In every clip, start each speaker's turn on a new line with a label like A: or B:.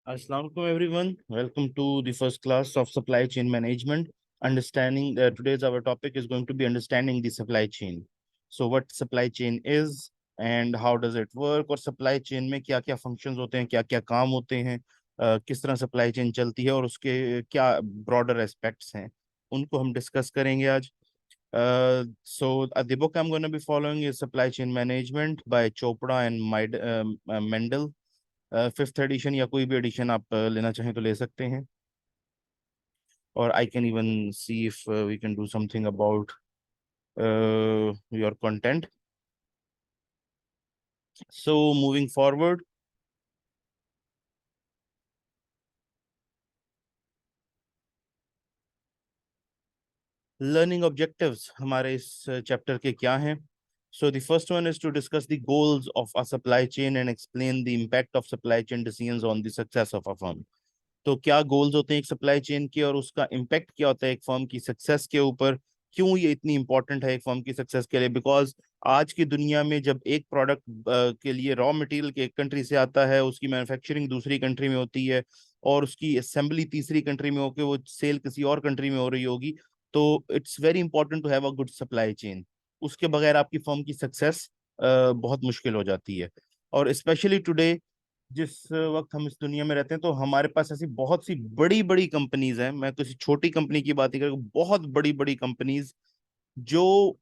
A: Assalamualaikum everyone. Welcome to the first class of supply chain management. Understanding today's our topic is going to be understanding the supply chain. So what supply chain is and how does it work और supply chain में क्या क्या functions होते हैं, क्या क्या काम होते हैं, किस तरह supply chain चलती है और उसके क्या broader aspects हैं, उनको हम discuss करेंगे आज. So the book I'm going to be following is Supply Chain Management by Chopra and Mendel. Fifth edition या कोई भी एडिशन आप लेना चाहें तो ले सकते हैं. और I can even see if we can do something about your content. So moving forward, learning objectives हमारे इस चैप्टर के क्या हैं. So the first one is to discuss the goals of a supply chain and explain the impact of supply chain decisions on the success of a firm. तो क्या goals होते हैं एक सप्लाई चेन के और उसका इम्पैक्ट क्या होता है एक फर्म की सक्सेस के ऊपर. क्यों ये इतनी इंपॉर्टेंट है एक फर्म की सक्सेस के लिए? बिकॉज आज की दुनिया में जब एक प्रोडक्ट के लिए रॉ मटेरियल के एक कंट्री से आता है, उसकी मैन्युफैक्चरिंग दूसरी कंट्री में होती है और उसकी असेंबली तीसरी कंट्री में होकर वो सेल किसी और कंट्री में हो रही होगी, तो it's very important to have a good supply chain. उसके बगैर आपकी फर्म की सक्सेस बहुत मुश्किल हो जाती है. और स्पेशली टुडे जिस वक्त हम इस दुनिया में रहते हैं, तो हमारे पास ऐसी बहुत सी बड़ी बड़ी कंपनीज हैं. मैं किसी छोटी कंपनी की बात नहीं कर रहा हूं, बहुत बड़ी बड़ी कंपनीज जो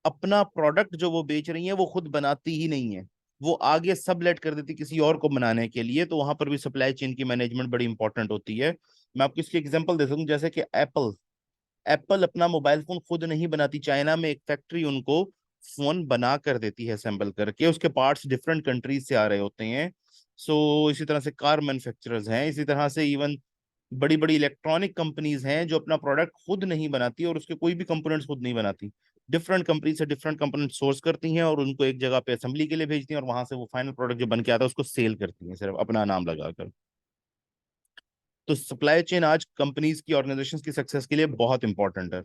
A: अपना प्रोडक्ट जो वो बेच रही हैं वो खुद बनाती ही नहीं है, वो आगे सब लेट कर देती किसी और को बनाने के लिए. तो वहां पर भी सप्लाई चेन की मैनेजमेंट बड़ी इंपॉर्टेंट होती है. मैं आपको इसकी एग्जांपल दे सकता हूँ, जैसे कि एप्पल. एप्पल अपना मोबाइल फोन खुद नहीं बनाती. चाइना में एक फैक्ट्री उनको फोन बना कर देती है असेंबल करके. उसके पार्ट्स डिफरेंट कंट्रीज से आ रहे होते हैं. इसी तरह से कार मैन्युफैक्चरर्स हैं, इसी तरह से इवन बड़ी बड़ी इलेक्ट्रॉनिक कंपनीज हैं जो अपना प्रोडक्ट खुद नहीं बनाती और उसके कोई भी कंपोनेंट्स खुद नहीं बनाती. डिफरेंट कंपनी से डिफरेंट कंपोनेंट सोर्स करती हैं और उनको एक जगह पे असेंबली के लिए भेजती हैं और वहां से वो फाइनल प्रोडक्ट जो बन के आता है उसको सेल करती हैं सिर्फ अपना नाम लगाकर. तो सप्लाई चेन आज कंपनीज की ऑर्गेनाइजेशन की सक्सेस के लिए बहुत इंपॉर्टेंट है.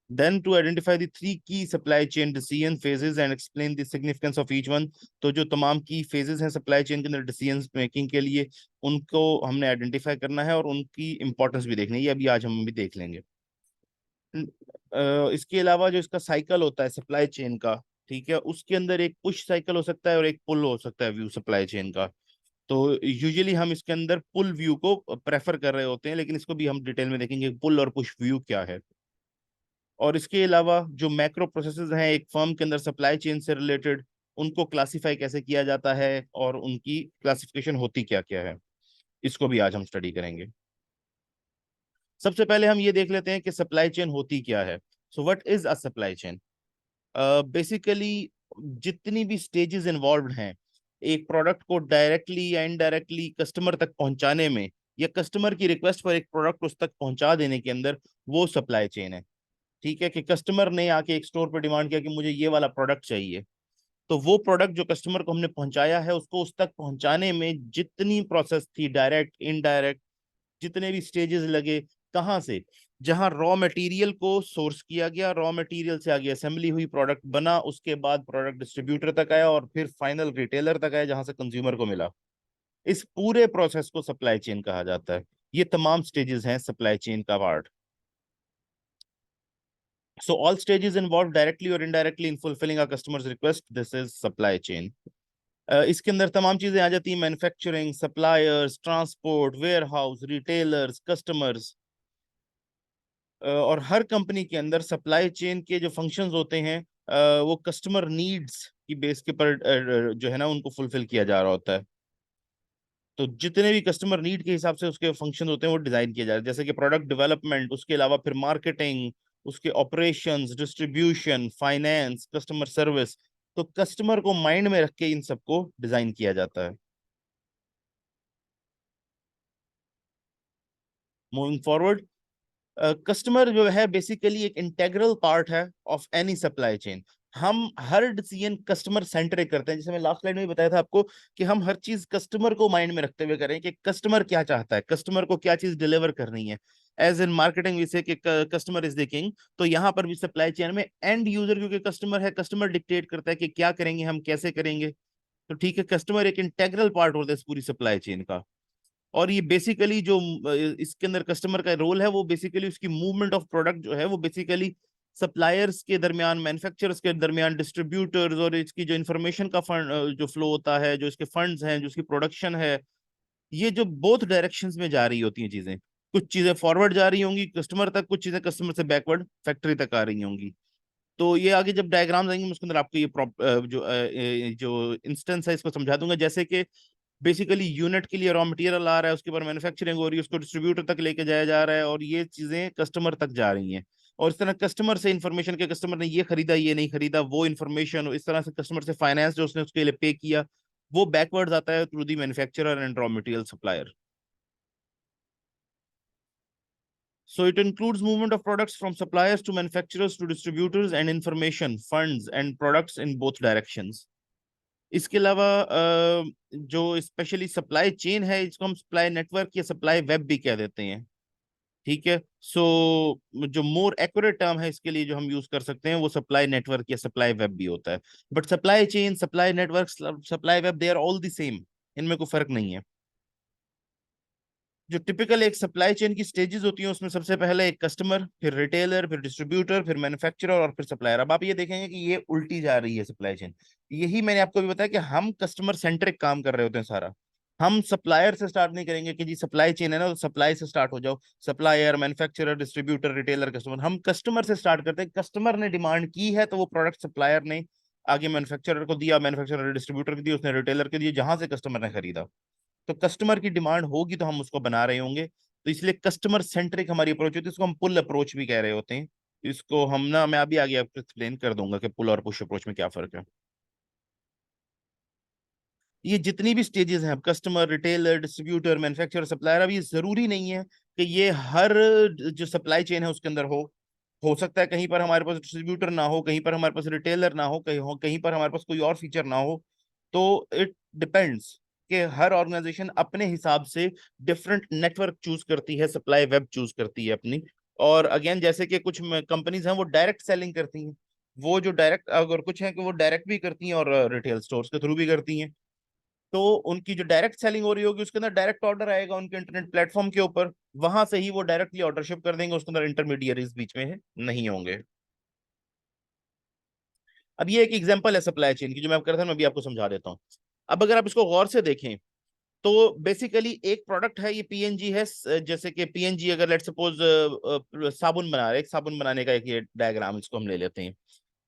A: Then to identify the three key supply chain decision phases and explain the significance of each one. तो जो तमाम की phases हैं supply chain के अंदर decision making के लिए, उनको हमने identify करना है और उनकी importance भी देखनी है. ये अभी आज हम भी देख लेंगे. इसके अलावा जो इसका साइकिल होता है सप्लाई चेन का, ठीक है, उसके अंदर एक पुश साइकिल हो सकता है और एक पुल हो सकता है व्यू सप्लाई चेन का. तो यूजुअली हम इसके अंदर पुल व्यू को प्रेफर कर रहे होते हैं, लेकिन इसको भी हम डिटेल में देखेंगे पुल और पुश व्यू क्या है. और इसके अलावा जो मैक्रो प्रोसेसेस हैं एक फर्म के अंदर सप्लाई चेन से रिलेटेड, उनको क्लासिफाई कैसे किया जाता है और उनकी क्लासिफिकेशन होती क्या क्या है, इसको भी आज हम स्टडी करेंगे. सबसे पहले हम ये देख लेते हैं कि सप्लाई चेन होती क्या है. So what is a supply chain? Basically जितनी भी स्टेजेस इन्वॉल्व हैं एक प्रोडक्ट को डायरेक्टली या इनडायरेक्टली कस्टमर तक पहुंचाने में, या कस्टमर की रिक्वेस्ट पर एक प्रोडक्ट उस तक पहुंचा देने के अंदर, वो सप्लाई चेन है. ठीक है, कि कस्टमर ने आके एक स्टोर पर डिमांड किया कि मुझे ये वाला प्रोडक्ट चाहिए, तो वो प्रोडक्ट जो कस्टमर को हमने पहुंचाया है उसको उस तक पहुंचाने में जितनी प्रोसेस थी, डायरेक्ट इनडायरेक्ट, जितने भी स्टेजेस लगे, कहाँ से, जहां रॉ मटेरियल को सोर्स किया गया, रॉ मटेरियल से आगे असेंबली हुई, प्रोडक्ट बना, उसके बाद प्रोडक्ट डिस्ट्रीब्यूटर तक आया और फिर फाइनल रिटेलर तक आया जहां से कंज्यूमर को मिला, इस पूरे प्रोसेस को सप्लाई चेन कहा जाता है. ये तमाम स्टेजेस हैं सप्लाई चेन का part. So all stages involved directly or indirectly in fulfilling a customer's request. This is supply chain. इसके अंदर तमाम चीजें आ जाती हैं, manufacturing, suppliers, transport, warehouse, retailers, customers. और हर कंपनी के अंदर सप्लाई चेन के जो फंक्शंस होते हैं वो कस्टमर नीड्स की बेस के पर जो है ना उनको फुलफिल किया जा रहा होता है. तो जितने भी कस्टमर नीड के हिसाब से उसके फंक्शन होते हैं वो डिजाइन किए जा रहे हैं, जैसे कि प्रोडक्ट डेवलपमेंट, उसके अलावा फिर मार्केटिंग, उसके operations, distribution, finance, customer service. तो कस्टमर को माइंड में रख के इन सबको डिजाइन किया जाता है. मूविंग फॉरवर्ड, कस्टमर जो है बेसिकली एक इंटेग्रल पार्ट है ऑफ एनी सप्लाई चेन. हम हर डिसीजन कस्टमर सेंट्रिक करते हैं, जैसे मैं लास्ट स्लाइड में बताया था आपको कि हम हर चीज कस्टमर को माइंड में रखते हुए करें कि कस्टमर क्या चाहता है, कस्टमर को क्या चीज डिलीवर करनी है. एज इन मार्केटिंग विसे कि कस्टमर इज द किंग, तो यहाँ पर भी सप्लाई चेन में एंड यूजर क्योंकि कस्टमर है, कस्टमर डिक्टेट करता है कि क्या करेंगे हम, कैसे करेंगे. तो ठीक है, कस्टमर एक इंटेग्रल पार्ट होता है इस पूरी सप्लाई चेन का. और ये बेसिकली जो इसके अंदर कस्टमर का रोल है वो बेसिकली उसकी मूवमेंट ऑफ प्रोडक्ट जो है वो बेसिकली सप्लायर्स के दरमियान, मैन्युफैक्चरर्स के दरमियान, डिस्ट्रीब्यूटर्स, और इसकी जो इंफॉर्मेशन का फंड जो फ्लो होता है, जो इसके फंड्स हैं, जो इसकी प्रोडक्शन है, ये जो बोथ डायरेक्शंस में जा रही होती हैं चीजें। कुछ चीजें फॉरवर्ड जा रही होंगी कस्टमर तक, कुछ चीजें कस्टमर से बैकवर्ड फैक्ट्री तक आ रही होंगी। तो ये आगे जब डायग्राम्स आएंगे मैं उसके अंदर आपको जो इंस्टेंस है इसको समझा दूंगा। जैसे कि बेसिकली यूनिट के लिए रॉ मटेरियल आ रहा है, उसके बाद मैन्युफैक्चरिंग हो रही है, उसको डिस्ट्रीब्यूटर तक लेके जाया जा रहा है, और ये चीजें कस्टमर तक जा रही हैं। और इस तरह कस्टमर से इंफॉर्मेशन के, कस्टमर ने ये खरीदा ये नहीं खरीदा, वो इन्फॉर्मेशन इस तरह से कस्टमर से फाइनेंस जो उसने उसके लिए पे किया वो बैकवर्ड्स आता है through the manufacturer and raw material supplier. So it includes movement of products from suppliers to manufacturers to distributors and information, funds and products in both directions. इसके अलावा जो स्पेशली सप्लाई चेन है इसको हम supply network या supply web भी कह देते हैं। ठीक है, सो जो मोर एक्यूरेट टर्म है इसके लिए जो हम यूज कर सकते हैं वो सप्लाई नेटवर्क या सप्लाई वेब भी होता है। But supply chain, supply network, supply web, they are all the same, इनमें कोई फर्क नहीं है। जो टिपिकल एक सप्लाई चेन की स्टेजेस होती हैं उसमें सबसे पहले एक कस्टमर, फिर रिटेलर, फिर डिस्ट्रीब्यूटर, फिर मैन्युफैक्चरर और फिर सप्लायर। अब आप ये देखेंगे कि ये उल्टी जा रही है सप्लाई चेन। यही मैंने आपको भी बताया कि हम कस्टमर सेंट्रिक काम कर रहे होते हैं सारा। हम सप्लायर से स्टार्ट नहीं करेंगे कि जी सप्लाई चेन है ना तो सप्लाई से स्टार्ट हो जाओ, supplier, manufacturer, distributor, retailer, customer. हम कस्टमर से स्टार्ट करते हैं। कस्टमर ने डिमांड की है तो वो प्रोडक्ट सप्लायर ने आगे मैन्युफैक्चरर को दिया, मैन्युफैक्चरर डिस्ट्रीब्यूटर को दिया, उसने रिटेलर को दिया, जहां से कस्टमर ने खरीदा। तो कस्टमर की डिमांड होगी तो हम उसको बना रहे होंगे। तो इसलिए कस्टमर सेंट्रिक हमारी अप्रोच होती है, इसको हम पुल अप्रोच भी कह रहे होते हैं। इसको हम ना, मैं अभी आगे आपको एक्सप्लेन कर दूंगा कि पुल और पुश अप्रोच में क्या फर्क है। ये जितनी भी स्टेजेस हैं, customer, retailer, distributor, manufacturer, supplier, अब ये जरूरी नहीं है कि ये हर जो सप्लाई चेन है उसके अंदर हो सकता है कहीं पर हमारे पास डिस्ट्रीब्यूटर ना हो, कहीं पर हमारे पास रिटेलर ना हो, कहीं पर हमारे पास कोई और फीचर ना हो। तो इट डिपेंड्स कि हर ऑर्गेनाइजेशन अपने हिसाब से डिफरेंट नेटवर्क चूज करती है, सप्लाई वेब चूज करती है अपनी। और अगेन जैसे कि कुछ कंपनीज हैं वो डायरेक्ट सेलिंग करती हैं, वो जो डायरेक्ट, अगर कुछ है कि वो डायरेक्ट भी करती हैं और रिटेल स्टोर्स के थ्रू भी करती हैं। तो उनकी जो डायरेक्ट सेलिंग हो रही होगी उसके अंदर डायरेक्ट ऑर्डर आएगा उनके इंटरनेट प्लेटफॉर्म के ऊपर, वहां से ही वो डायरेक्टली ऑर्डर शिप कर देंगे, उसके अंदर इंटरमीडियरीज बीच में नहीं होंगे। अब ये एक एग्जांपल है सप्लाई चेन की जो मैं कर रहा था, मैं अभी आपको समझा देता हूँ। अब अगर आप इसको गौर से देखें तो बेसिकली एक प्रोडक्ट है, ये पीएनजी है। जैसे कि पीएनजी अगर लेट सपोज साबुन बना रहे, एक साबुन बनाने का एक ये डायग्राम इसको हम ले लेते हैं।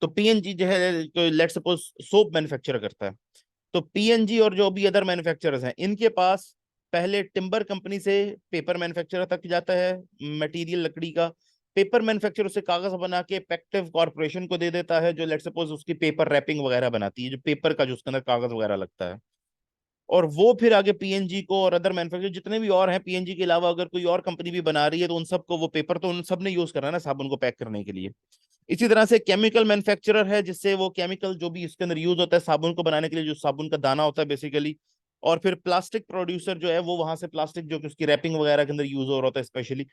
A: तो पीएनजी जो है लेट सपोज सोप मैन्युफैक्चर करता है। तो पीएनजी और जो भी अदर मैन्युफैक्चरर्स हैं इनके पास पहले टिम्बर कंपनी से पेपर मैन्युफैक्चरर तक जाता है मटेरियल लकड़ी का। पेपर मैन्युफैक्चरर उसे कागज बना के पैक्टिव कॉर्पोरेशन को दे देता है जो लेट सपोज उसकी पेपर रैपिंग वगैरह बनाती है, जो पेपर का जो उसके अंदर कागज वगैरह लगता है। और वो फिर आगे पीएनजी को और अदर मैन्युफैक्चरर जितने भी और हैं, पीएनजी के अलावा अगर कोई और कंपनी भी बना रही है तो उन सबको वो पेपर तो उन सब ने यूज करना है ना साबुन को पैक करने के लिए। इसी तरह से केमिकल मैन्युफैक्चरर है जिससे वो केमिकल जो भी इसके अंदर यूज होता है साबुन को बनाने के लिए, जो साबुन का दाना होता है बेसिकली। और फिर प्लास्टिक प्रोड्यूसर जो है वो वहां से प्लास्टिक जो कि उसकी रैपिंग वगैरह के अंदर यूज हो रहा होता है स्पेशली,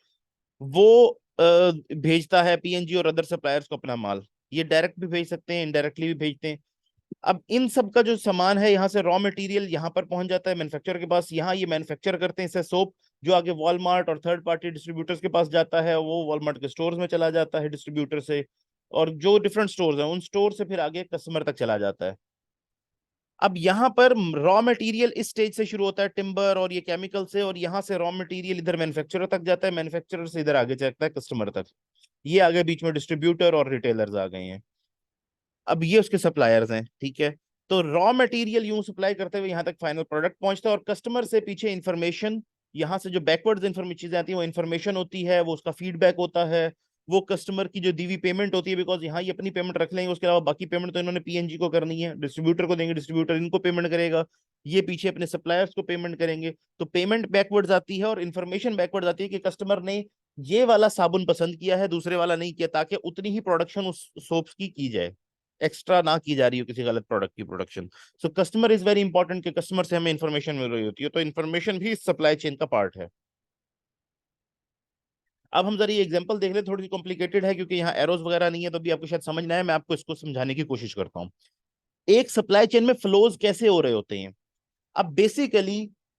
A: वो भेजता है पीएनजी और अदर सप्लायर्स को अपना माल। ये डायरेक्ट भी भेज सकते हैं, इनडायरेक्टली भी भेजते हैं। अब इन सब का जो सामान है यहाँ से रॉ मटेरियल यहाँ पर पहुंच जाता है मैन्युफैक्चरर के पास, यहाँ ये मैन्युफैक्चर करते हैं इसे सोप, जो आगे वॉलमार्ट और थर्ड पार्टी डिस्ट्रीब्यूटर्स के पास जाता है, वो वॉलमार्ट के स्टोर्स में चला जाता है डिस्ट्रीब्यूटर से, और जो डिफरेंट स्टोर्स हैं उन स्टोर से फिर आगे कस्टमर तक चला जाता है। अब यहाँ पर रॉ मटेरियल इस स्टेज से शुरू होता है टिम्बर और ये केमिकल से, और यहाँ से रॉ मटेरियल इधर मैन्युफैक्चरर तक जाता है, मैन्युफैक्चरर से इधर आगे जाता है कस्टमर तक। ये आगे बीच में डिस्ट्रीब्यूटर और रिटेलर्स आ गए हैं। अब ये उसके सप्लायर्स हैं, ठीक है। तो रॉ मटेरियल यूं सप्लाई करते हुए यहाँ तक फाइनल प्रोडक्ट पहुंचता है, और कस्टमर से पीछे इंफॉर्मेशन, यहाँ से जो बैकवर्ड्स इंफॉर्मेशन चीजें आती हैं वो इंफॉर्मेशन होती है, वो उसका फीडबैक होता है, वो कस्टमर की जो दी हुई पेमेंट होती है, बिकॉज यहाँ ये अपनी पेमेंट रख लेंगे, उसके अलावा बाकी पेमेंट तो इन्होंने पीएनजी को करनी है, डिस्ट्रीब्यूटर को देंगे, डिस्ट्रीब्यूटर इनको पेमेंट करेगा, ये पीछे अपने सप्लायर्स को पेमेंट करेंगे। तो पेमेंट बैकवर्ड्स आती है और इन्फॉर्मेशन बैकवर्ड्स आती है कि कस्टमर ने ये वाला साबुन पसंद किया है, दूसरे वाला नहीं किया, ताकि उतनी ही प्रोडक्शन उस सोप्स की जाए, एक्स्ट्रा ना की जा रही हो किसी गलत प्रोडक्ट की production. So customer is very important कि कस्टमर से हमें इन्फॉर्मेशन मिल रही होती है, तो इन्फॉर्मेशन भी सप्लाई चेन का पार्ट है। अब हम जरा ये एग्जांपल देख ले, थोड़ी सी कॉम्प्लिकेटेड है क्योंकि यहाँ एरोस वगैरह नहीं है, तो भी आपको शायद समझ ना है, मैं आपको इसको समझाने की कोशिश करता हूँ। एक सप्लाई चेन में फ्लोज कैसे हो रहे होते हैं। अब बेसिकली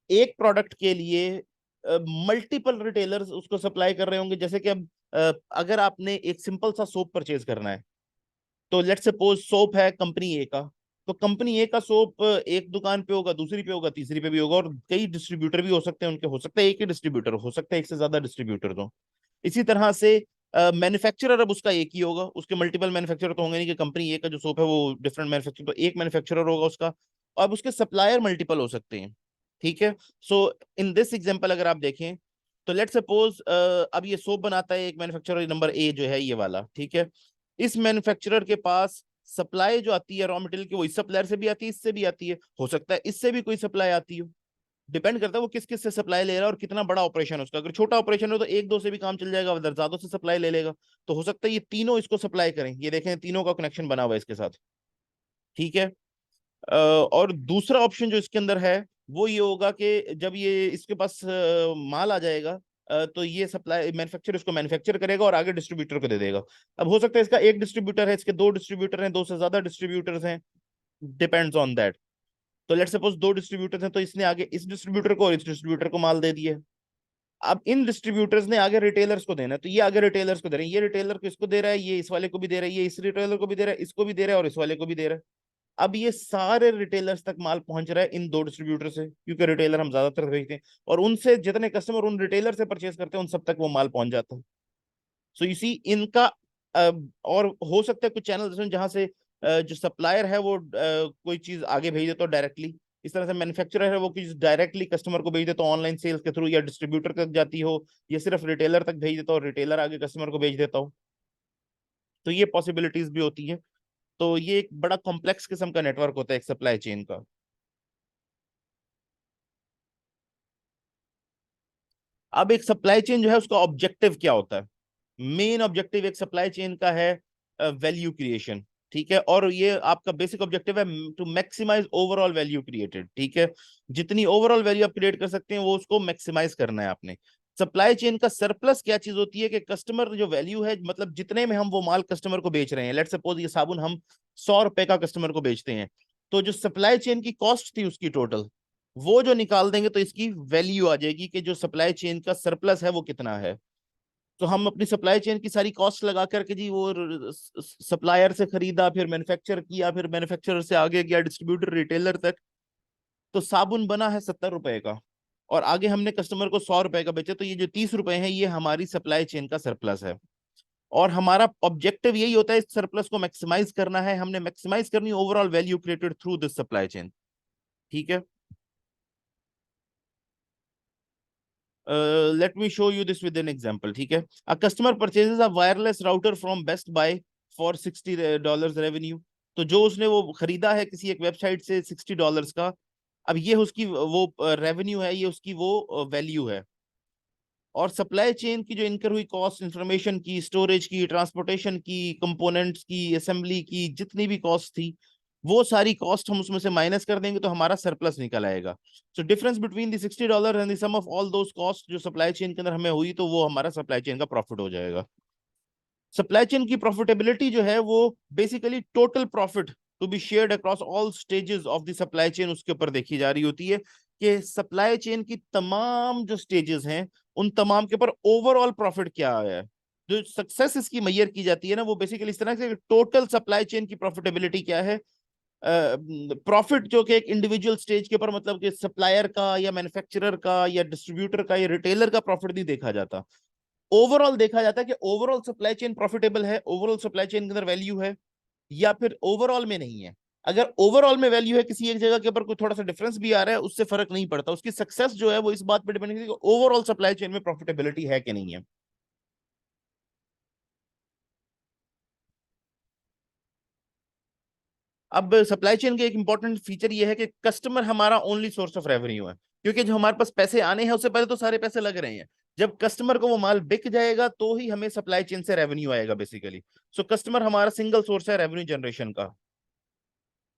A: एक प्रोडक्ट के लिए मल्टीपल रिटेलर्स उसको सप्लाई कर रहे होंगे। जैसे कि अब अगर आपने एक सिंपल सा सोप परचेज करना है, तो लेट्स सपोज सोप है कंपनी ए का, तो कंपनी ए का सोप एक दुकान पे होगा, दूसरी पे होगा, तीसरी पे भी होगा, और कई डिस्ट्रीब्यूटर भी हो सकते हैं उनके, हो सकता है एक ही डिस्ट्रीब्यूटर, हो सकता है एक से ज्यादा डिस्ट्रीब्यूटर हो। इसी तरह से मैन्युफैक्चरर अब उसका एक ही होगा, उसके मल्टीपल मैन्युफैक्चरर तो होंगे नहीं, कि कंपनी ए का जो सोप है वो डिफरेंट मैन्युफैक्चर, तो एक मैन्युफैक्चरर होगा उसका। अब उसके सप्लायर मल्टीपल हो सकते हैं। ठीक है। सो इन दिस एग्जांपल अगर आप देखें, तो लेट सपोज अब ये सोप बनाता है एक मैन्युफैक्चरर नंबर ए जो है ये वाला, ठीक है। इस मैन्युफैक्चरर के पास सप्लाई जो आती है रॉ मटेरियल की, वो इस सप्लायर से भी आती है, इससे भी आती है, हो सकता है इससे भी कोई सप्लाई आती हो। डिपेंड करता है वो किस किस से सप्लाई ले रहा है और कितना बड़ा ऑपरेशन है उसका। अगर छोटा ऑपरेशन हो तो एक दो से भी काम चल जाएगा, अगर ज्यादा से सप्लाई ले लेगा तो हो सकता है ये तीनों इसको सप्लाई करें। ये देखें तीनों का कनेक्शन बना हुआ है इसके साथ। ठीक है। और दूसरा ऑप्शन जो इसके अंदर है वो ये होगा कि जब ये इसके पास माल आ जाएगा, तो ये सप्लाई मैन्युफैक्चर इसको मैन्युफैक्चर करेगा और आगे डिस्ट्रीब्यूटर को दे देगा। अब हो सकता है इसका एक डिस्ट्रीब्यूटर है, इसके दो डिस्ट्रीब्यूटर हैं, दो से ज्यादा डिस्ट्रीब्यूटर्स हैं, डिपेंड्स ऑन दैट। तो लेट्स सपोज दो डिस्ट्रीब्यूटर्स हैं, तो इसने आगे इस डिस्ट्रीब्यूटर को और इस डिस्ट्रीब्यूटर को माल दे दिया। अब इन डिस्ट्रीब्यूटर्स ने आगे रिटेलर्स को देना है, तो ये आगे रिटेलर्स को दे रहे हैं, ये रिटेलर को इसको दे रहा है, ये इस वाले को भी दे रहा है, ये इस रिटेलर को भी दे रहा है, इसको भी दे रहा है और इस वाले को भी दे रहा है। अब ये सारे रिटेलर्स तक माल पहुंच रहा है इन दो डिस्ट्रीब्यूटर से, क्योंकि रिटेलर हम ज्यादातर भेजते हैं, और उनसे जितने कस्टमर उन रिटेलर से परचेज करते हैं उन सब तक वो माल पहुंच जाता है। सो यू सी इनका और हो सकता है कुछ चैनल जहां से जो सप्लायर है वो कोई चीज आगे भेज देता हो डायरेक्टली। इस तरह से मैन्युफैक्चरर है वो चीज डायरेक्टली कस्टमर को भेज देता हो ऑनलाइन सेल्स के थ्रू, या डिस्ट्रीब्यूटर तक जाती हो, या सिर्फ रिटेलर तक भेज देता हो, रिटेलर आगे कस्टमर को भेज देता हो। तो ये पॉसिबिलिटीज भी होती है। तो ये एक बड़ा कॉम्प्लेक्स किस्म का नेटवर्क होता है एक सप्लाई चेन का। अब एक सप्लाई चेन जो है उसका ऑब्जेक्टिव क्या होता है? मेन ऑब्जेक्टिव एक सप्लाई चेन का है वैल्यू क्रिएशन। ठीक है। और ये आपका बेसिक ऑब्जेक्टिव है to maximize overall value created. ठीक है। जितनी ओवरऑल वैल्यू आप क्रिएट कर सकते हैं वो उसको मैक्सिमाइज करना है आपने। सप्लाई चेन का सरप्लस क्या चीज होती है? कि कस्टमर जो वैल्यू है, मतलब जितने में हम वो माल कस्टमर को बेच रहे हैं, लेट्स सपोज ये साबुन हम 100 रुपए का कस्टमर को बेचते हैं, तो जो सप्लाई चेन की कॉस्ट थी उसकी टोटल, वो जो निकाल देंगे तो इसकी वैल्यू आ जाएगी कि जो सप्लाई चेन का सरप्लस है वो कितना है। तो हम अपनी सप्लाई चेन की सारी कॉस्ट लगा करके जी वो सप्लायर से खरीदा, फिर मैन्युफैक्चर किया, फिर मैन्युफैक्चरर से आगे गया डिस्ट्रीब्यूटर रिटेलर तक, तो साबुन बना है 70 रुपए का, और आगे हमने कस्टमर को 100 रुपए का बेचा, तो ये जो 30 रुपए हैं ये हमारी सप्लाई चेन का सरप्लस है। और हमारा ऑब्जेक्टिव यही होता है इस सरप्लस को मैक्सिमाइज करना है, हमने मैक्सिमाइज करनी overall value created through this supply chain. ठीक है। Let me show you this with an example. ठीक है। A customer purchases a wireless router from Best Buy for $60 revenue. तो जो उसने वो खरीदा है किसी एक वेबसाइट से $60 का, अब ये उसकी वो रेवेन्यू है, ये उसकी वो वैल्यू है। और सप्लाई चेन की जो इनकर हुई कॉस्ट, इंफॉर्मेशन की, स्टोरेज की, ट्रांसपोर्टेशन की, कंपोनेंट्स की, असेंबली की, जितनी भी कॉस्ट थी, वो सारी कॉस्ट हम उसमें से माइनस कर देंगे तो हमारा सरप्लस निकल आएगा। So difference between the $60 and the sum of all those cost जो सप्लाई चेन के अंदर हमें हुई, तो वो हमारा सप्लाई चेन का प्रॉफिट हो जाएगा। सप्लाई चेन की प्रॉफिटेबिलिटी जो है वो basically total profit to be shared across all stages of the supply chain, उसके ऊपर देखी जा रही होती है कि सप्लाई चेन की तमाम जो स्टेजेस हैं उन तमाम के ऊपर ओवरऑल प्रॉफिट क्या आया है। जो सक्सेस इसकी मैयर की जाती है ना, वो बेसिकली इस तरह से टोटल सप्लाई चेन की प्रॉफिटेबिलिटी क्या है। प्रॉफिट जो कि एक इंडिविजुअल स्टेज के ऊपर, मतलब कि सप्लायर का या मैन्युफैक्चरर का या डिस्ट्रीब्यूटर का या रिटेलर का प्रॉफिट नहीं देखा जाता, ओवरऑल देखा जाता है कि ओवरऑल सप्लाई चेन प्रॉफिटेबल है, ओवरऑल सप्लाई चेन के अंदर वैल्यू है, या फिर ओवरऑल में नहीं है। अगर ओवरऑल में वैल्यू है, किसी एक जगह के ऊपर कोई थोड़ा सा डिफरेंस भी आ रहा है, उससे फर्क नहीं पड़ता, उसकी सक्सेस जो है वो इस बात पर डिपेंड करती है कि ओवरऑल सप्लाई चेन में प्रॉफिटेबिलिटी है कि नहीं है। अब सप्लाई चेन का एक इंपॉर्टेंट फीचर ये है कि कस्टमर हमारा ओनली सोर्स ऑफ रेवेन्यू है, क्योंकि जो हमारे पास पैसे आने हैं उससे पहले तो सारे पैसे लग रहे हैं। जब कस्टमर को वो माल बिक जाएगा तो ही हमें सप्लाई चेन से रेवेन्यू आएगा बेसिकली। सो कस्टमर हमारा सिंगल सोर्स है रेवेन्यू जनरेशन का।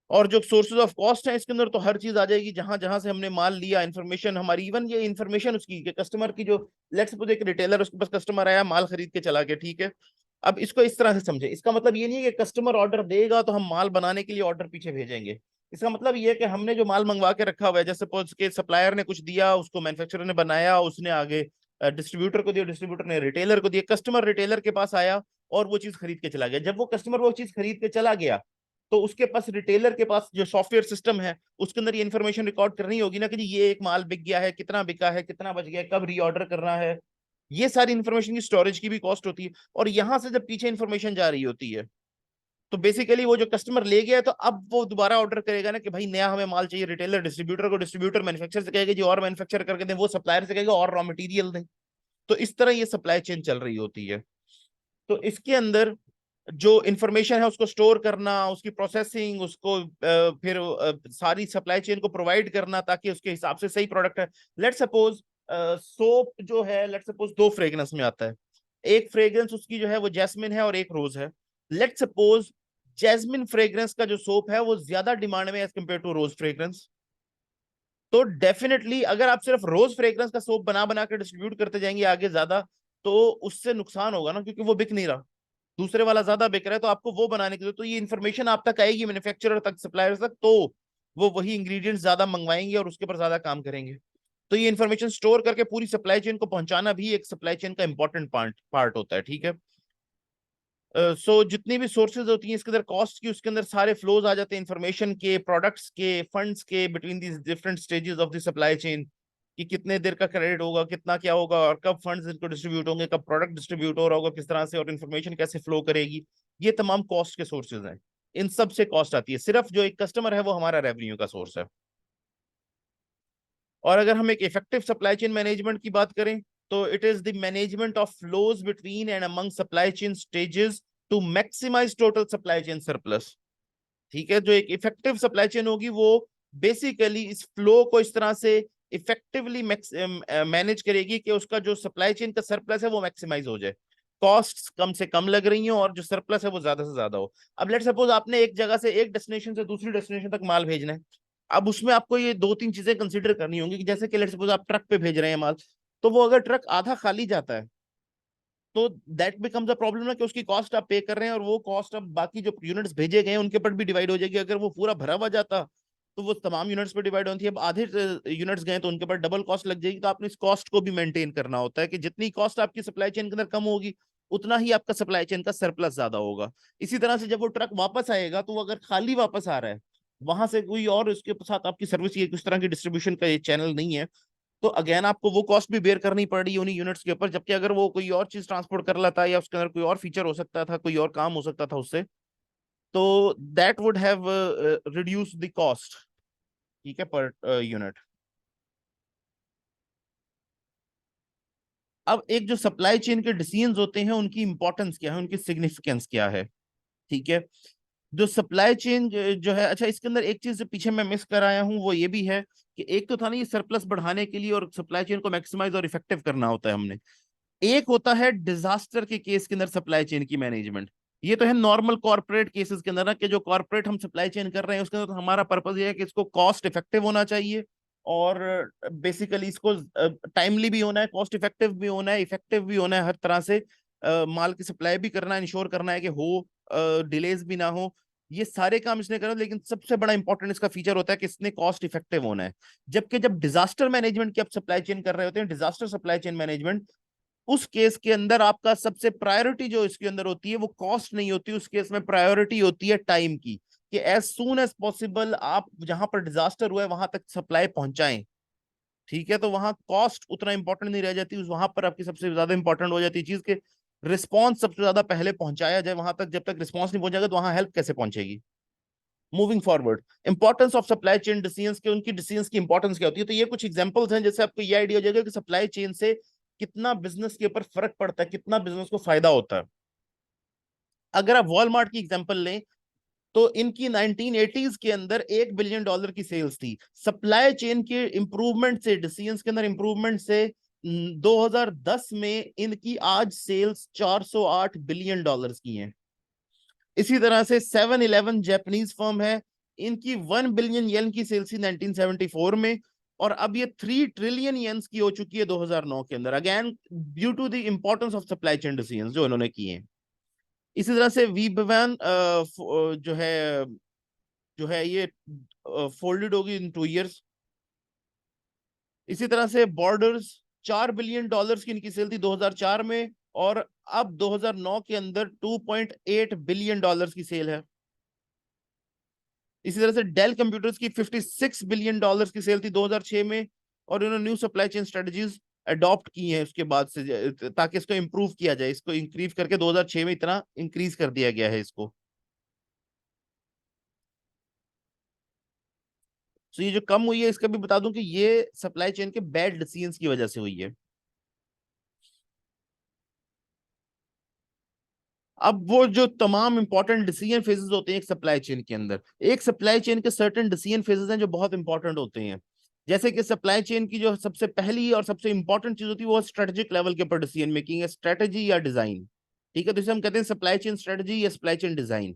A: और जो सोर्सेज ऑफ कॉस्ट है इसके अंदर तो हर चीज आ जाएगी, जहां जहां से हमने माल लिया, इन्फॉर्मेशन हमारी, इवन ये इन्फॉर्मेशन उसकी कि कस्टमर की जो, लेट्स सपोज एक रिटेलर उसके पास कस्टमर आया माल खरीद के चला गया, ठीक है। अब इसको इस तरह से समझे, इसका मतलब ये नहीं है कि कस्टमर ऑर्डर देगा तो हम माल बनाने के लिए ऑर्डर पीछे भेजेंगे। इसका मतलब ये है कि हमने जो माल मंगवा के रखा हुआ है, जैसे सपोज के सप्लायर ने कुछ दिया, उसको मैन्युफैक्चरर ने बनाया, उसने आगे डिस्ट्रीब्यूटर को दिया, डिस्ट्रीब्यूटर ने रिटेलर को दिया, कस्टमर रिटेलर के पास आया और वो चीज खरीद के चला गया। जब वो कस्टमर वो चीज खरीद के चला गया, तो उसके पास रिटेलर के पास जो सॉफ्टवेयर सिस्टम है उसके अंदर ये इन्फॉर्मेशन रिकॉर्ड करनी होगी ना कि जी ये एक माल बिक गया है, कितना बिका है, कितना बच गया है, कब रीऑर्डर करना है। ये सारी इन्फॉर्मेशन की स्टोरेज की भी कॉस्ट होती है। और यहां से जब पीछे इन्फॉर्मेशन जा रही होती है, तो बेसिकली वो जो कस्टमर ले गया है, तो अब वो दोबारा ऑर्डर करेगा ना कि भाई नया हमें माल चाहिए, रिटेलर डिस्ट्रीब्यूटर को, डिस्ट्रीब्यूटर मैन्युफैक्चर से कहेगा जी और मैन्युफैक्चर करके दें, वो सप्लायर से कहेगा और रॉ मटेरियल दें। तो इस तरह ये सप्लाई चेन चल रही होती है। तो इसके अंदर जो इंफॉर्मेशन है उसको स्टोर करना, उसकी प्रोसेसिंग, उसको फिर सारी सप्लाई चेन को प्रोवाइड करना ताकि उसके हिसाब से सही प्रोडक्ट है। लेट सपोज सोप जो है, लेट सपोज दो फ्रेग्रेंस में आता है, एक फ्रेग्रेंस उसकी जो है वो जैस्मिन है और एक रोज है। लेट सपोज जैस्मिन फ्रेग्रेंस का जो सोप है वो ज्यादा डिमांड में as compared to rose fragrance. तो डेफिनेटली अगर आप सिर्फ रोज फ्रेग्रेंस का सोप बना बना के डिस्ट्रीब्यूट करते जाएंगे आगे ज्यादा, तो उससे नुकसान होगा ना, क्योंकि वो बिक नहीं रहा, दूसरे वाला ज्यादा बिक रहा है। तो आपको वो बनाने के लिए तो ये इन्फॉर्मेशन आप तक आएगी, मैन्युफैक्चरर तक, सप्लायर्स तक, तो वो वही इंग्रेडिएंट्स ज्यादा मंगवाएंगे और उसके ऊपर ज्यादा काम करेंगे। तो ये इन्फॉर्मेशन स्टोर करके पूरी सप्लाई चेन को पहुंचाना भी एक सप्लाई चेन का इंपॉर्टेंट पार्ट पार्ट होता है, ठीक है। सो जितनी भी सोर्सेज होती हैं इसके अंदर कॉस्ट की, उसके अंदर सारे फ्लोज आ जाते हैं इंफॉर्मेशन के, प्रोडक्ट्स के, फंड्स के, between these different stages of the supply chain, कि कितने देर का क्रेडिट होगा, कितना क्या होगा, और कब फंड्स इनको डिस्ट्रीब्यूट होंगे, कब प्रोडक्ट डिस्ट्रीब्यूट हो रहा होगा किस तरह से, और इन्फॉर्मेशन कैसे फ्लो करेगी। ये तमाम कॉस्ट के सोर्सेज हैं। इन सब से कॉस्ट आती है, सिर्फ जो एक कस्टमर है वो हमारा रेवेन्यू का सोर्स है। और अगर हम एक इफेक्टिव सप्लाई चेन मैनेजमेंट की बात करें, तो it is the management of flows between and among supply chain stages to maximize total supply chain surplus. ठीक है, जो एक इफेक्टिव सप्लाई चेन होगी वो बेसिकली इस फ्लो को इस तरह से इफेक्टिवली मैनेज करेगी कि उसका जो सप्लाई चेन का सरप्लस है वो मैक्सिमाइज हो जाए, कॉस्ट कम से कम लग रही हो और जो सरप्लस है वो ज्यादा से ज्यादा हो। अब लेट सपोज आपने एक जगह से, एक डेस्टिनेशन से दूसरी डेस्टिनेशन तक माल भेजना है। अब उसमें आपको ये दो तीन चीजें कंसीडर करनी होंगी कि जैसे कि लेट सपोज आप ट्रक पे भेज रहे हैं माल, तो वो अगर ट्रक आधा खाली जाता है तो दैट बिकम्स अ प्रॉब्लम ना, कि उसकी कॉस्ट आप पे कर रहे हैं और वो कॉस्ट अब बाकी जो यूनिट्स भेजे गए हैं उनके पर भी डिवाइड हो जाएगी। अगर वो पूरा भरा हुआ जाता तो वो तमाम यूनिट्स पर डिवाइड होती है, अब आधे यूनिट्स गए तो उनके पर डबल कॉस्ट लग जाएगी। तो आपने इस कॉस्ट को भी मेंटेन करना होता है कि जितनी कॉस्ट आपकी सप्लाई चेन के अंदर कम होगी उतना ही आपका सप्लाई चेन का सरप्लस ज्यादा होगा। इसी तरह से जब वो ट्रक वापस आएगा तो वो अगर खाली वापस आ रहा है, वहां से कोई और उसके साथ आपकी सर्विस, ये किस तरह की डिस्ट्रीब्यूशन का ये चैनल नहीं है, तो अगेन आपको वो कॉस्ट भी बेयर करनी पड़ रही है उन्हीं यूनिट्स के ऊपर। जबकि अगर वो कोई और चीज ट्रांसपोर्ट कर लेता है या उसके अंदर कोई और फीचर हो सकता था, कोई और काम हो सकता था उससे, तो that would have reduce the cost, ठीक है, पर यूनिट। अब एक जो सप्लाई चेन के डिसीजंस होते हैं उनकी इंपॉर्टेंस क्या है, उनकी सिग्निफिकेंस क्या है, ठीक है। जो सप्लाई चेन जो है, अच्छा इसके अंदर एक चीज जो पीछे मैं मिस कर आया हूँ वो ये भी है कि एक तो था ना ये सरप्लस बढ़ाने के लिए और सप्लाई चेन को मैक्सिमाइज और इफेक्टिव करना होता है हमने, एक होता है डिजास्टर के केस के अंदर सप्लाई चेन की मैनेजमेंट। ये तो है नॉर्मल कॉर्पोरेट केसेस के अंदर ना, कि जो कॉर्पोरेट हम सप्लाई चेन कर रहे हैं उसके अंदर तो हमारा पर्पस ये है कि इसको कॉस्ट इफेक्टिव होना चाहिए और बेसिकली इसको टाइमली भी होना है, कॉस्ट इफेक्टिव भी होना है, इफेक्टिव भी होना है, हर तरह से माल की सप्लाई भी करना है, इंश्योर करना है कि हो, डिलेज भी ना हो। ये सारे काम इसने करा, लेकिन सबसे बड़ा इंपॉर्टेंट इसका फीचर होता है कि इसने कॉस्ट इफेक्टिव होना है। जबकि जब डिजास्टर मैनेजमेंट की आप सप्लाई चेन कर रहे होते हैं, डिजास्टर सप्लाई चेन मैनेजमेंट, उस केस के अंदर आपका सबसे प्रायोरिटी जो इसके अंदर होती है वो कॉस्ट नहीं होती, उस केस में प्रायोरिटी होती है टाइम की, कि एज सून एज पॉसिबल आप जहां पर डिजास्टर हुआ है वहां तक सप्लाई पहुंचाएं। ठीक है, तो वहां कॉस्ट उतना इंपॉर्टेंट नहीं रह जाती, उस वहां पर आपकी सबसे ज्यादा इंपॉर्टेंट हो जाती है चीज के रिस्पॉन्स सबसे ज्यादा पहले पहुंचाया जाए वहां तक। जब तक रिस्पॉन्स नहीं पहुंचेगा तो वहां हेल्प कैसे पहुंचेगी। Moving forward, importance of supply chain decisions के, उनकी डिसीजंस की इंपॉर्टेंस क्या होती है, तो ये कुछ एग्जांपल्स हैं जैसे आपको ये आइडिया हो जाएगा कि सप्लाई चेन से कितना बिजनेस के ऊपर फर्क पड़ता है, कितना बिजनेस को फायदा होता है। अगर आप वॉलमार्ट की एग्जांपल लें, तो इनकी 1980s के अंदर $1 बिलियन की सेल्स थी। सप्लाई चेन के इंप्रूवमेंट से, डिसीजंस के अंदर इंप्रूवमेंट से 2010 में इनकी आज सेल्स $408 बिलियन की हैं। इसी तरह से 7-Eleven जापानीज फर्म है, इनकी 1 बिलियन येन की सेल्स थी 1974 में, और अब ये 3 ट्रिलियन येन्स की हो चुकी है 2009 के अंदर, again due to the importance of supply chain decisions जो इन्होंने किए हैं। इसी तरह से वीबवान जो है ये फोल्डेड होगी इन 2 years। इसी तरह से बॉर्डर्स, $4 बिलियन की इनकी सेल थी 2004 में, और अब 2009 के अंदर $2.8 बिलियन की सेल है। इसी तरह से डेल कंप्यूटर्स की $56 बिलियन की सेल थी 2006 में, और इन्होंने new supply chain strategies adopt की हैं उसके बाद से, ताकि इसको इंप्रूव किया जाए। इसको इंक्रीज करके 2006 में इतना इंक्रीज कर दिया गया है इसको। तो ये जो कम हुई है, इसका भी बता दूं कि ये सप्लाई चेन के बैड डिसीजंस की वजह से हुई है। अब वो जो तमाम इंपॉर्टेंट डिसीजन फेजेस होते हैं एक सप्लाई चेन के अंदर, एक सप्लाई चेन के सर्टेन डिसीजन फेजेस हैं जो बहुत इंपॉर्टेंट होते हैं। जैसे कि सप्लाई चेन की जो सबसे पहली और सबसे इंपॉर्टेंट चीज होती है वो स्ट्रेटेजिक लेवल के ऊपर डिसीजन मेकिंग है, स्ट्रेटेजी या डिजाइन। ठीक है, तो इसे हम कहते हैं सप्लाई चेन स्ट्रेटेजी या सप्लाई चेन डिजाइन।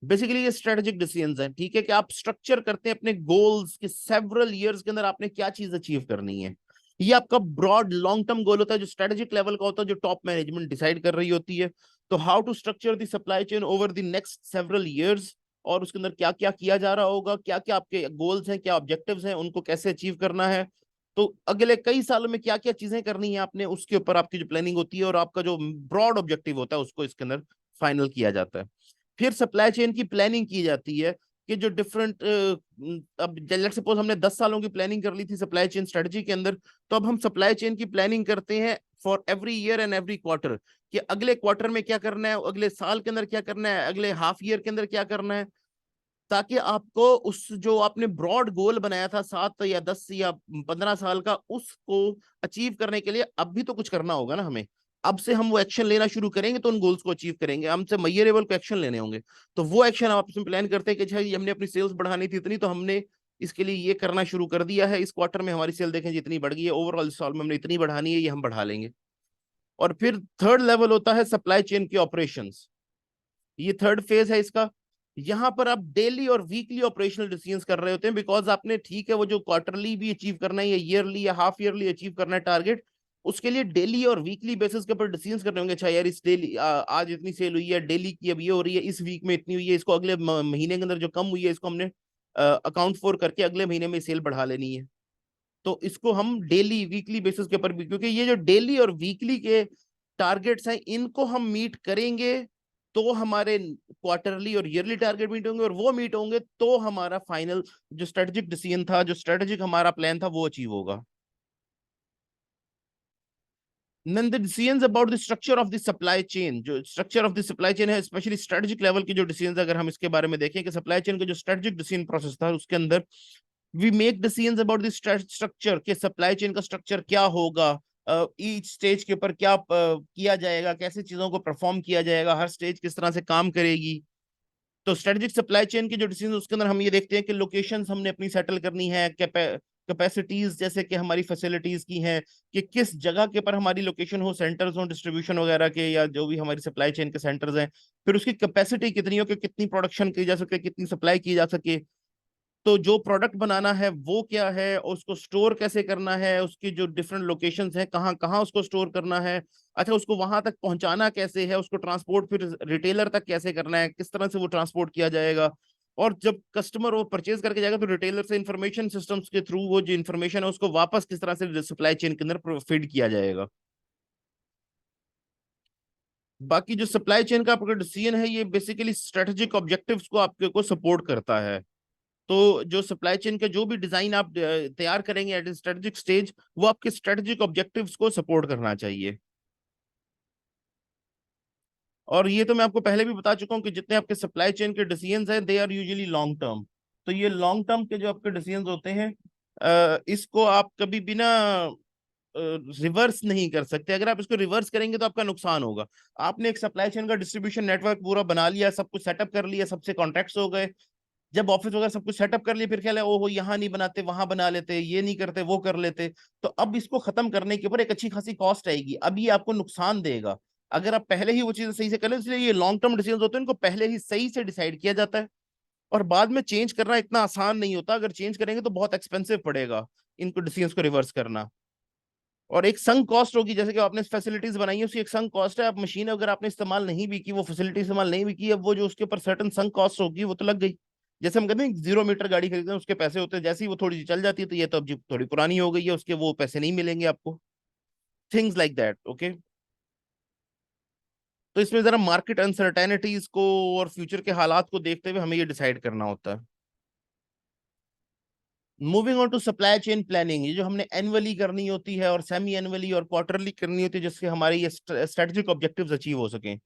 A: बेसिकली ये स्ट्रेटेजिक डिसीजंस हैं। ठीक है, कि आप स्ट्रक्चर करते हैं अपने गोल्स के सेवरल ईयर्स के अंदर आपने क्या चीज अचीव करनी है। ये आपका ब्रॉड लॉन्ग टर्म गोल होता है जो स्ट्रेटेजिक लेवल का होता है, जो टॉप मैनेजमेंट डिसाइड कर रही होती है। तो how to structure the supply chain over the next several years, और उसके अंदर क्या क्या किया जा रहा होगा, क्या क्या आपके गोल्स हैं, क्या ऑब्जेक्टिव्स हैं, उनको कैसे अचीव करना है। तो अगले कई सालों में क्या क्या चीजें करनी है आपने, उसके ऊपर आपकी जो प्लानिंग होती है और आपका जो ब्रॉड ऑब्जेक्टिव होता है उसको इसके अंदर फाइनल किया जाता है। फिर सप्लाई चेन की प्लानिंग की जाती है कि जो डिफरेंट, अब लेट्स सपोज हमने 10 सालों की प्लानिंग कर ली थी सप्लाई चेन स्ट्रेटजी के अंदर, तो अब हम सप्लाई चेन की प्लानिंग करते हैं for every year and every quarter, कि अगले क्वार्टर में क्या करना है, अगले साल के अंदर क्या करना है, अगले हाफ ईयर के अंदर क्या करना है, ताकि आपको उस जो आपने ब्रॉड गोल बनाया था 7 या 10 या 15 साल का, उसको अचीव करने के लिए अब भी तो कुछ करना होगा ना हमें। अब से हम वो एक्शन लेना शुरू करेंगे तो उन गोल्स को अचीव करेंगे, हमसे मेजरेबल को एक्शन लेने होंगे। तो वो एक्शन आप इसमें प्लान करते हैं कि अच्छा हमने अपनी सेल्स बढ़ानी थी इतनी, तो हमने इसके लिए ये करना शुरू कर दिया है, इस क्वार्टर में हमारी सेल देखें जितनी बढ़ गई है, ओवरऑल साल में हमने इतनी बढ़ानी है, ये हम बढ़ा लेंगे। और फिर थर्ड लेवल होता है सप्लाई चेन के ऑपरेशंस। ये थर्ड फेज है इसका। यहां पर आप डेली और वीकली ऑपरेशनल डिसीजंस कर रहे होते हैं, बिकॉज आपने, ठीक है, वो जो क्वार्टरली भी अचीव करना है या ईयरली या हाफ ईयरली अचीव करना है टारगेट, उसके लिए डेली और वीकली बेसिस के ऊपर डिसीजंस करने होंगे। अच्छा यार, इस डेली आज इतनी सेल हुई है, डेली की अब ये हो रही है, इस वीक में इतनी हुई है, इसको अगले महीने के अंदर जो कम हुई है इसको हमने अकाउंट फॉर करके अगले महीने में सेल बढ़ा लेनी है। तो इसको हम डेली वीकली बेसिस के ऊपर भी, क्योंकि ये जो डेली और वीकली के टारगेट्स हैं इनको हम मीट करेंगे तो हमारे क्वार्टरली और ईयरली टारगेट मीट होंगे, और वो मीट होंगे तो हमारा फाइनल जो स्ट्रेटेजिक डिसीजन था, जो स्ट्रेटेजिक हमारा प्लान था, वो अचीव होगा। Then the decisions about the structure of the supply chain, जो structure of the supply chain है, स्पेशली स्ट्रेटेजिक लेवल की जो डिसीजंस, अगर हम इसके बारे में देखें कि सप्लाई चेन का जो स्ट्रेटेजिक डिसीजन प्रोसेस था उसके अंदर we make decisions about the structure, के सप्लाई चेन का स्ट्रक्चर क्या होगा, ईच स्टेज के ऊपर क्या किया जाएगा, कैसे चीजों को परफॉर्म किया जाएगा, हर स्टेज किस तरह से काम करेगी। तो स्ट्रेटेजिक सप्लाई चेन की जो डिसीजन उसके अंदर हम ये देखते हैं कि लोकेशंस हमने अपनी सेटल करनी है, कैपेसिटीज जैसे कि हमारी फैसिलिटीज की हैं, कि किस जगह के पर हमारी लोकेशन हो, सेंटर्स हो डिस्ट्रीब्यूशन वगैरह के, या जो भी हमारी सप्लाई चेन के सेंटर्स हैं। फिर उसकी कैपेसिटी कितनी हो, कि कितनी प्रोडक्शन की जा सके, कितनी सप्लाई की जा सके। तो जो प्रोडक्ट बनाना है वो क्या है, और उसको स्टोर कैसे करना है, उसकी जो डिफरेंट लोकेशंस हैं कहाँ कहाँ उसको स्टोर करना है। अच्छा, उसको वहां तक पहुंचाना कैसे है, उसको ट्रांसपोर्ट फिर रिटेलर तक कैसे करना है, किस तरह से वो ट्रांसपोर्ट किया जाएगा। और जब कस्टमर वो परचेज करके जाएगा तो रिटेलर से इंफॉर्मेशन सिस्टम्स के थ्रू वो जो इन्फॉर्मेशन है उसको वापस किस तरह से सप्लाई चेन के अंदर फीड किया जाएगा। बाकी जो सप्लाई चेन का आपका डिसीजन है ये बेसिकली स्ट्रेटेजिक ऑब्जेक्टिव्स को आपके को सपोर्ट करता है। तो जो सप्लाई चेन का जो भी डिजाइन आप तैयार करेंगे एट स्ट्रेटेजिक स्टेज, वो आपके स्ट्रेटेजिक ऑब्जेक्टिव्स को सपोर्ट करना चाहिए। और ये तो मैं आपको पहले भी बता चुका हूँ कि जितने आपके सप्लाई चेन के डिसीजंस हैं they are usually long term. तो ये लॉन्ग टर्म के जो आपके डिसीजंस होते हैं, इसको आप कभी भी ना रिवर्स नहीं कर सकते। अगर आप इसको रिवर्स करेंगे तो आपका नुकसान होगा। आपने एक सप्लाई चेन का डिस्ट्रीब्यूशन नेटवर्क पूरा बना लिया, सब कुछ सेटअप कर लिया, सबसे कॉन्ट्रैक्ट्स हो गए, जब ऑफिस वगैरह सब कुछ सेटअप कर लिए, फिर क्या है, ओहो यहाँ नहीं बनाते, वहां बना लेते, ये नहीं करते, वो कर लेते। तो अब इसको खत्म करने के ऊपर एक अच्छी खासी कॉस्ट आएगी, अब ये आपको नुकसान देगा। अगर आप पहले ही वो चीजें सही से कर ले, इसलिए ये लॉन्ग टर्म डिसीजन होते हैं, इनको पहले ही सही से डिसाइड किया जाता है। और बाद में चेंज करना इतना आसान नहीं होता, अगर चेंज करेंगे तो बहुत एक्सपेंसिव पड़ेगा इनको डिसीजन को रिवर्स करना। और एक संक कॉस्ट होगी, जैसे कि आपने फैसिलिटीज बनाई है उसकी एक संक कॉस्ट है। अब मशीन अगर आपने इस्तेमाल नहीं भी की, वो फैसिलिटी इस्तेमाल नहीं भी की, अब वो जो उसके ऊपर सर्टन संक कॉस्ट होगी वो तो लग गई। जैसे हम कहते हैं 0 मीटर गाड़ी खरीदते हैं, उसके पैसे होते हैं, जैसे ही वो थोड़ी सी चल जाती है तो ये तो अब जी थोड़ी पुरानी हो गई है, उसके वो पैसे नहीं मिलेंगे आपको, थिंग्स लाइक दैट। ओके, तो इसमें जरा मार्केट अनसर्टेनिटीज को और फ्यूचर के हालात को देखते हुए हमें ये डिसाइड करना होता है। Moving on to supply chain planning, ये जो हमने एनुअली करनी होती है और सेमी एनुअली और क्वार्टरली करनी होती है, जिससे हमारे ये स्ट्रेटेजिक ऑब्जेक्टिव्स अचीव हो सकें।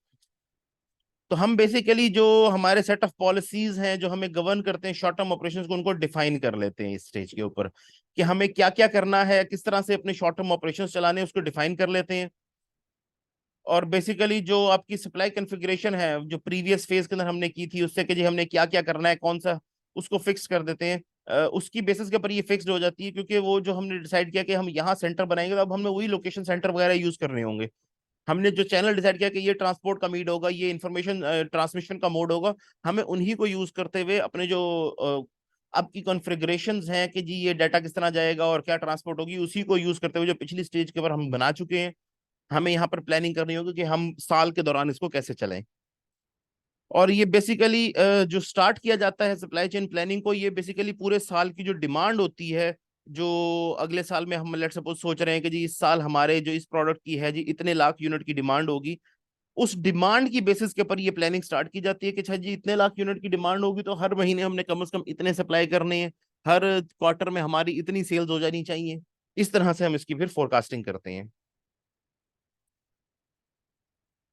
A: तो हम बेसिकली जो हमारे सेट ऑफ पॉलिसीज हैं जो हमें गवर्न करते हैं शॉर्ट टर्म ऑपरेशंस को, उनको डिफाइन कर लेते हैं इस स्टेज के ऊपर, कि हमें क्या क्या करना है, किस तरह से अपने शॉर्ट टर्म ऑपरेशंस चलाने हैं, उसको डिफाइन कर लेते हैं। और बेसिकली जो आपकी सप्लाई कॉन्फ़िगरेशन है जो प्रीवियस फेज के अंदर हमने की थी, उससे कि जी हमने क्या क्या करना है, कौन सा, उसको फिक्स कर देते हैं। उसकी बेसिस के ऊपर ये फिक्स्ड हो जाती है, क्योंकि वो जो हमने डिसाइड किया कि हम यहाँ सेंटर बनाएंगे, तो अब हमें वही लोकेशन सेंटर वगैरह यूज करने होंगे। हमने जो चैनल डिसाइड किया कि ये ट्रांसपोर्ट का मीड होगा, ये इंफॉर्मेशन ट्रांसमिशन का मोड होगा, हमें उन्हीं को यूज करते हुए अपने जो आपकी कॉन्फ़िगरेशंस हैं कि जी ये डाटा किस तरह जाएगा और क्या ट्रांसपोर्ट होगी, उसी को यूज करते हुए जो पिछली स्टेज के ऊपर हम बना चुके हैं, हमें यहाँ पर प्लानिंग करनी होगी कि हम साल के दौरान इसको कैसे चलें। और ये बेसिकली जो स्टार्ट किया जाता है सप्लाई चेन प्लानिंग को, ये बेसिकली पूरे साल की जो डिमांड होती है, जो अगले साल में हम लेट्स सपोज सोच रहे हैं कि जी इस साल हमारे जो इस प्रोडक्ट की है जी इतने लाख यूनिट की डिमांड होगी, उस डिमांड की बेसिस के ऊपर ये प्लानिंग स्टार्ट की जाती है कि अच्छा जी इतने लाख यूनिट की डिमांड होगी तो हर महीने हमने कम से कम इतने सप्लाई करने हैं, हर क्वार्टर में हमारी इतनी सेल्स हो जानी चाहिए। इस तरह से हम इसकी फिर फोरकास्टिंग करते हैं।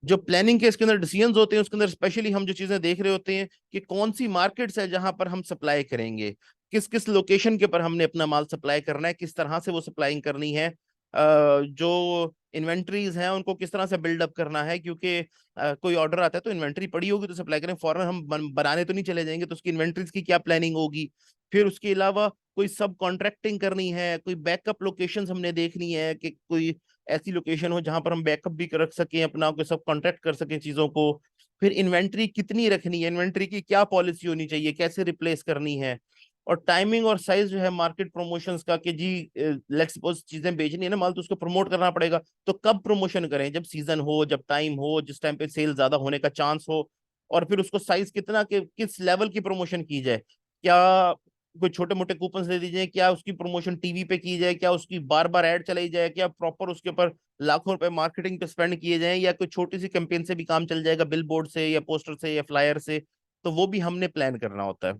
A: जो प्लानिंग के इसके अंदर डिसीजंस होते हैं, उसके अंदर स्पेशली हम जो चीजें देख रहे होते हैं कि कौन सी मार्केट्स है जहां पर हम सप्लाई करेंगे, किस किस लोकेशन के पर हमने अपना माल सप्लाई करना है, किस तरह से वो सप्लाइंग करनी है, जो इन्वेंट्रीज हैं उनको किस तरह से बिल्डअप करना है, क्योंकि कोई ऑर्डर आता है तो इन्वेंट्री पड़ी होगी तो सप्लाई करें, फॉरन हम बनाने तो नहीं चले जाएंगे, तो उसकी इन्वेंट्रीज की क्या प्लानिंग होगी। फिर उसके अलावा कोई सब कॉन्ट्रैक्टिंग करनी है, कोई बैकअप लोकेशंस हमने देखनी है कि कोई ऐसी लोकेशन हो जहां पर हम बैकअप भी रख सकें अपना, को सब कॉन्ट्रैक्ट कर सकें चीजों को। फिर इन्वेंट्री कितनी रखनी है, इन्वेंट्री की क्या पॉलिसी होनी चाहिए, कैसे रिप्लेस करनी है। और टाइमिंग और साइज जो है मार्केट प्रमोशंस का, कि जी लेट्स सपोज चीजें बेचनी है ना माल, तो उसको प्रमोट करना पड़ेगा, तो कब प्रमोशन करें, जब सीजन हो, जब टाइम हो, जिस टाइम पे सेल ज्यादा होने का चांस हो। और फिर उसको साइज कितना के किस लेवल की प्रमोशन की जाए, क्या कोई छोटे मोटे कूपन दे दीजिए, क्या उसकी प्रमोशन टीवी पे की जाए, क्या उसकी बार बार ऐड चलाई जाए, क्या प्रॉपर उसके ऊपर लाखों रुपए मार्केटिंग पे स्पेंड किए जाएं, या कोई छोटी सी कैंपेन से भी काम चल जाएगा, बिल बोर्ड से या पोस्टर से या फ्लायर से। तो वो भी हमने प्लान करना होता है।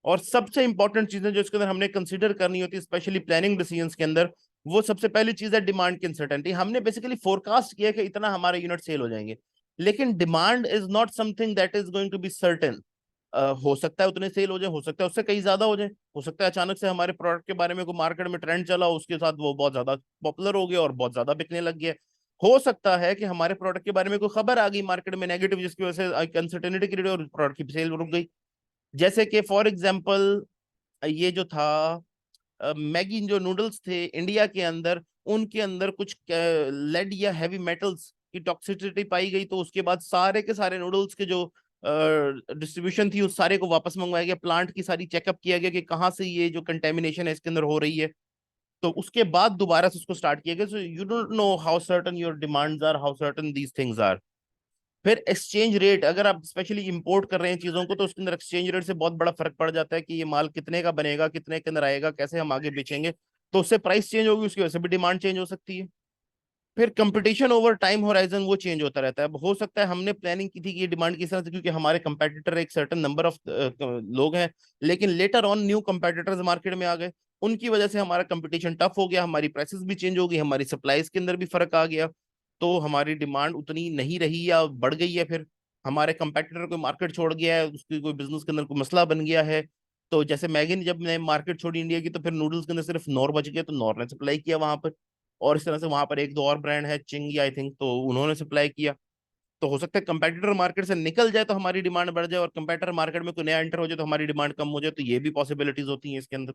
A: और सबसे इंपॉर्टेंट चीजें जो इसके अंदर हमने कंसीडर करनी होती है स्पेशली प्लानिंग डिसीजंस के अंदर, वो सबसे पहली चीज है डिमांड की अनसर्टेनिटी। हमने बेसिकली फोरकास्ट किया कि इतना हमारे यूनिट सेल हो जाएंगे, लेकिन demand is not something that is going to be certain. हो सकता है उतने सेल हो जाए, हो सकता है उससे कहीं ज्यादा हो जाए, हो सकता है अचानक से हमारे प्रोडक्ट के बारे में कोई मार्केट में ट्रेंड चला, उसके साथ वो बहुत ज्यादा पॉपुलर हो गया और बहुत ज्यादा बिकने लग गया। हो सकता है कि हमारे प्रोडक्ट के बारे में कोई खबर आ गई मार्केट में नेगेटिव, जिसकी वजह से अनसर्टेनिटी क्रिएट और प्रोडक्ट की सेल रुक गई। जैसे कि फॉर एग्जाम्पल ये जो था मैगी जो नूडल्स थे इंडिया के अंदर, उनके अंदर कुछ लेड या हैवी मेटल्स की टॉक्सिसिटी पाई गई, तो उसके बाद सारे के सारे नूडल्स के जो डिस्ट्रीब्यूशन थी उस सारे को वापस मंगवाया गया, प्लांट की सारी चेकअप किया गया कि कहाँ से ये जो कंटेमिनेशन है इसके अंदर हो रही है। तो उसके बाद दोबारा से उसको स्टार्ट किया गया। So you don't know how certain your demands are, how certain these things are. फिर एक्सचेंज रेट, अगर आप स्पेशली इंपोर्ट कर रहे हैं चीजों को, तो उसके अंदर एक्सचेंज रेट से बहुत बड़ा फर्क पड़ जाता है कि ये माल कितने का बनेगा, कितने के अंदर आएगा, कैसे हम आगे बेचेंगे। तो उससे प्राइस चेंज होगी, उसकी वजह से भी डिमांड चेंज हो सकती है। फिर कंपटीशन ओवर टाइम होराइजन वो चेंज होता रहता है। अब हो सकता है हमने प्लानिंग की थी कि ये डिमांड किस तरह से, क्योंकि हमारे कंपेटिटर एक सर्टेन नंबर ऑफ लोग हैं, लेकिन later on new competitors market में आ गए, उनकी वजह से हमारा कंपटीशन टफ हो गया, हमारी प्राइसेस भी चेंज हो गई, हमारी सप्लाईज के अंदर भी फर्क आ गया, तो हमारी डिमांड उतनी नहीं रही या बढ़ गई है। फिर हमारे कंपेटिटर कोई मार्केट छोड़ गया है, उसकी कोई बिजनेस के अंदर कोई मसला बन गया है। तो जैसे मैगी ने जब ने मार्केट छोड़ी इंडिया की, तो फिर नूडल्स के अंदर सिर्फ नॉर बच गया, तो नॉर ने सप्लाई किया वहां पर। और इस तरह से वहां पर एक दो और ब्रांड है चिंगी आई थिंक, तो उन्होंने सप्लाई किया। तो हो सकता है कंपेटिटर मार्केट से निकल जाए तो हमारी डिमांड बढ़ जाए, और कंपेटिटर मार्केट में कोई नया एंटर हो जाए तो हमारी डिमांड कम हो जाए, तो ये भी पॉसिबिलिटीज होती हैं इसके अंदर।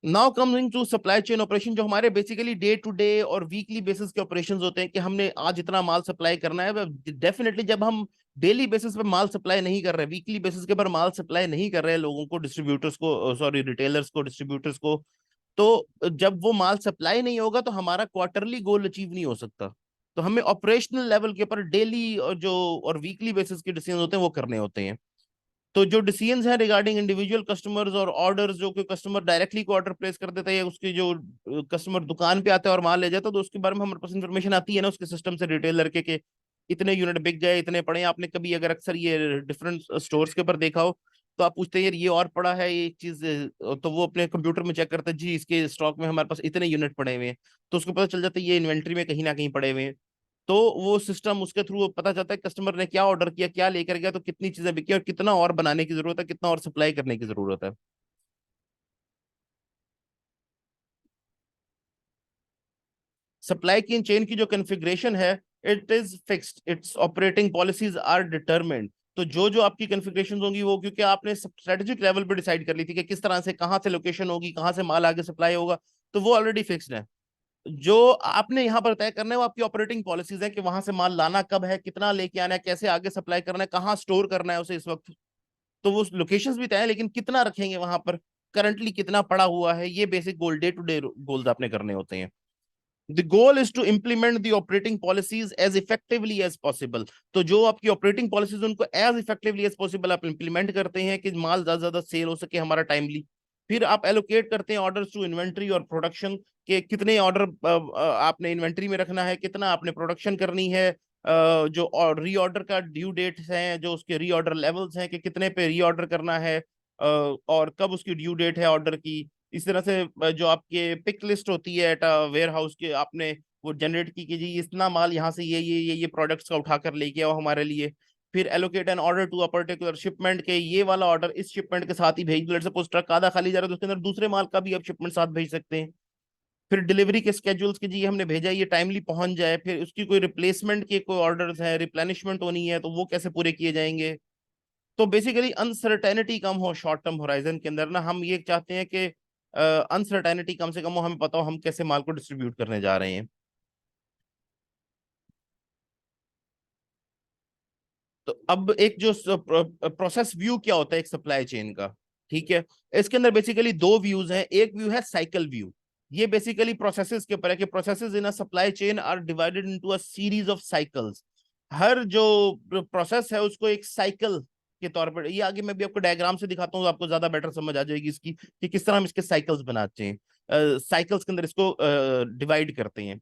A: Now coming to supply chain operation, जो हमारे बेसिकली डे टू डे और वीकली बेसिस के ऑपरेशंस होते हैं, कि हमने आज इतना माल सप्लाई करना है। डेफिनेटली जब हम डेली बेसिस पे माल सप्लाई नहीं कर रहे, वीकली बेसिस के ऊपर माल सप्लाई नहीं कर रहे लोगों को, डिस्ट्रीब्यूटर्स को, सॉरी रिटेलर्स को, डिस्ट्रीब्यूटर्स को, तो जब वो माल सप्लाई नहीं होगा तो हमारा क्वार्टरली गोल अचीव नहीं हो सकता। तो हमें ऑपरेशनल लेवल के ऊपर डेली और जो और वीकली बेसिस के डिसीजन होते हैं वो करने होते हैं। तो जो डिसीजंस हैं रिगार्डिंग इंडिविजुअल कस्टमर्स और ऑर्डर्स, जो कि कस्टमर डायरेक्टली को ऑर्डर प्लेस कर देता है या उसकी जो कस्टमर दुकान पे आता है और माल ले जाता है, तो उसके बारे में हमारे पास इन्फॉर्मेशन आती है ना उसके सिस्टम से, रिटेलर के इतने यूनिट बिक गए, इतने पड़े हैं। आपने कभी अगर अक्सर ये डिफरेंट स्टोर्स के ऊपर देखा हो तो आप पूछते हैं यार ये और पड़ा है ये एक चीज, तो वो अपने कंप्यूटर में चेक करते हैं जी इसके स्टॉक में हमारे पास इतने यूनिट पड़े हुए हैं, तो उसको पता चल जाता है ये इन्वेंट्री में कहीं ना कहीं पड़े हुए हैं। तो वो सिस्टम उसके थ्रू पता चलता है कस्टमर ने क्या ऑर्डर किया, क्या लेकर गया, तो कितनी चीजें बिकी और कितना और बनाने की जरूरत है, कितना और सप्लाई करने की जरूरत है। सप्लाई की चेन की जो कॉन्फ़िगरेशन है, it is fixed, it's operating policies are determined. तो जो आपकी कॉन्फ़िगरेशन होंगी वो क्योंकि आपने स्ट्रेटेजिक लेवल पे डिसाइड कर ली थी कि किस तरह से, कहाँ से लोकेशन होगी, कहाँ से माल आगे सप्लाई होगा, तो वो ऑलरेडी फिक्स्ड है। जो आपने यहाँ पर तय करना है वो आपकी ऑपरेटिंग पॉलिसीज है कि वहां से माल लाना कब है, कितना लेके आना है, कैसे आगे सप्लाई करना है, कहाँ स्टोर करना है उसे इस वक्त। तो वो लोकेशंस भी तय है, लेकिन कितना रखेंगे वहां पर, करंटली कितना पड़ा हुआ है, ये basic goal, day to day goals आपने करने होते हैं। The goal is to implement the operating policies as effectively as possible. तो जो आपकी ऑपरेटिंग पॉलिसीज उनको एज इफेक्टिवली एज पॉसिबल आप इंप्लीमेंट करते हैं कि माल ज्यादा ज्यादा सेल हो सके हमारा टाइमली। फिर आप एलोकेट करते हैं ऑर्डर्स टू इन्वेंट्री और प्रोडक्शन, के कितने ऑर्डर आपने इन्वेंट्री में रखना है, कितना आपने प्रोडक्शन करनी है, जो और रीऑर्डर का ड्यू डेट्स हैं, जो उसके रीऑर्डर लेवल्स हैं कि कितने पे रीऑर्डर करना है, और कब उसकी ड्यू डेट है ऑर्डर की। इस तरह से जो आपके पिक लिस्ट होती है एट वेयर हाउस के, आपने वो जनरेट की कि जी इतना माल यहाँ से ये प्रोडक्ट्स का उठाकर लेके आओ हमारे लिए। फिर allocate an order to a particular shipment के ये वाला ऑर्डर इस शिपमेंट के साथ ही भेज दो। सपोज ट्रक आधा खाली जा रहा है तो उसके अंदर दूसरे माल का भी आप शिपमेंट साथ भेज सकते हैं। फिर डिलीवरी के स्केड्यूल्स के जी ये हमने भेजा ये टाइमली पहुंच जाए, फिर उसकी कोई रिप्लेसमेंट के कोई ऑर्डर्स है, रिप्लेनिशमेंट होनी है, तो वो कैसे पूरे किए जाएंगे। तो बेसिकली अनसर्टेनिटी कम हो शॉर्ट टर्म होराइजन के अंदर ना, हम ये चाहते हैं कि अनसर्टेनिटी कम से कम हो, हमें पता हो हम कैसे माल को डिस्ट्रीब्यूट करने जा रहे हैं। तो अब एक जो प्रोसेस व्यू क्या होता है एक सप्लाई चेन का, ठीक है, इसके अंदर बेसिकली दो व्यूज हैं। एक व्यू है साइकिल व्यू, ये बेसिकली प्रोसेसेस के ऊपर है कि processes in a supply chain are divided into a series of cycles. हर जो प्रोसेस है उसको एक साइकिल के तौर पर, ये आगे मैं भी आपको डायग्राम से दिखाता हूँ तो आपको ज्यादा बेटर समझ आ जाएगी इसकी कि किस तरह हम इसके साइकिल्स बनाते हैं, साइकिल्स के अंदर इसको डिवाइड करते हैं।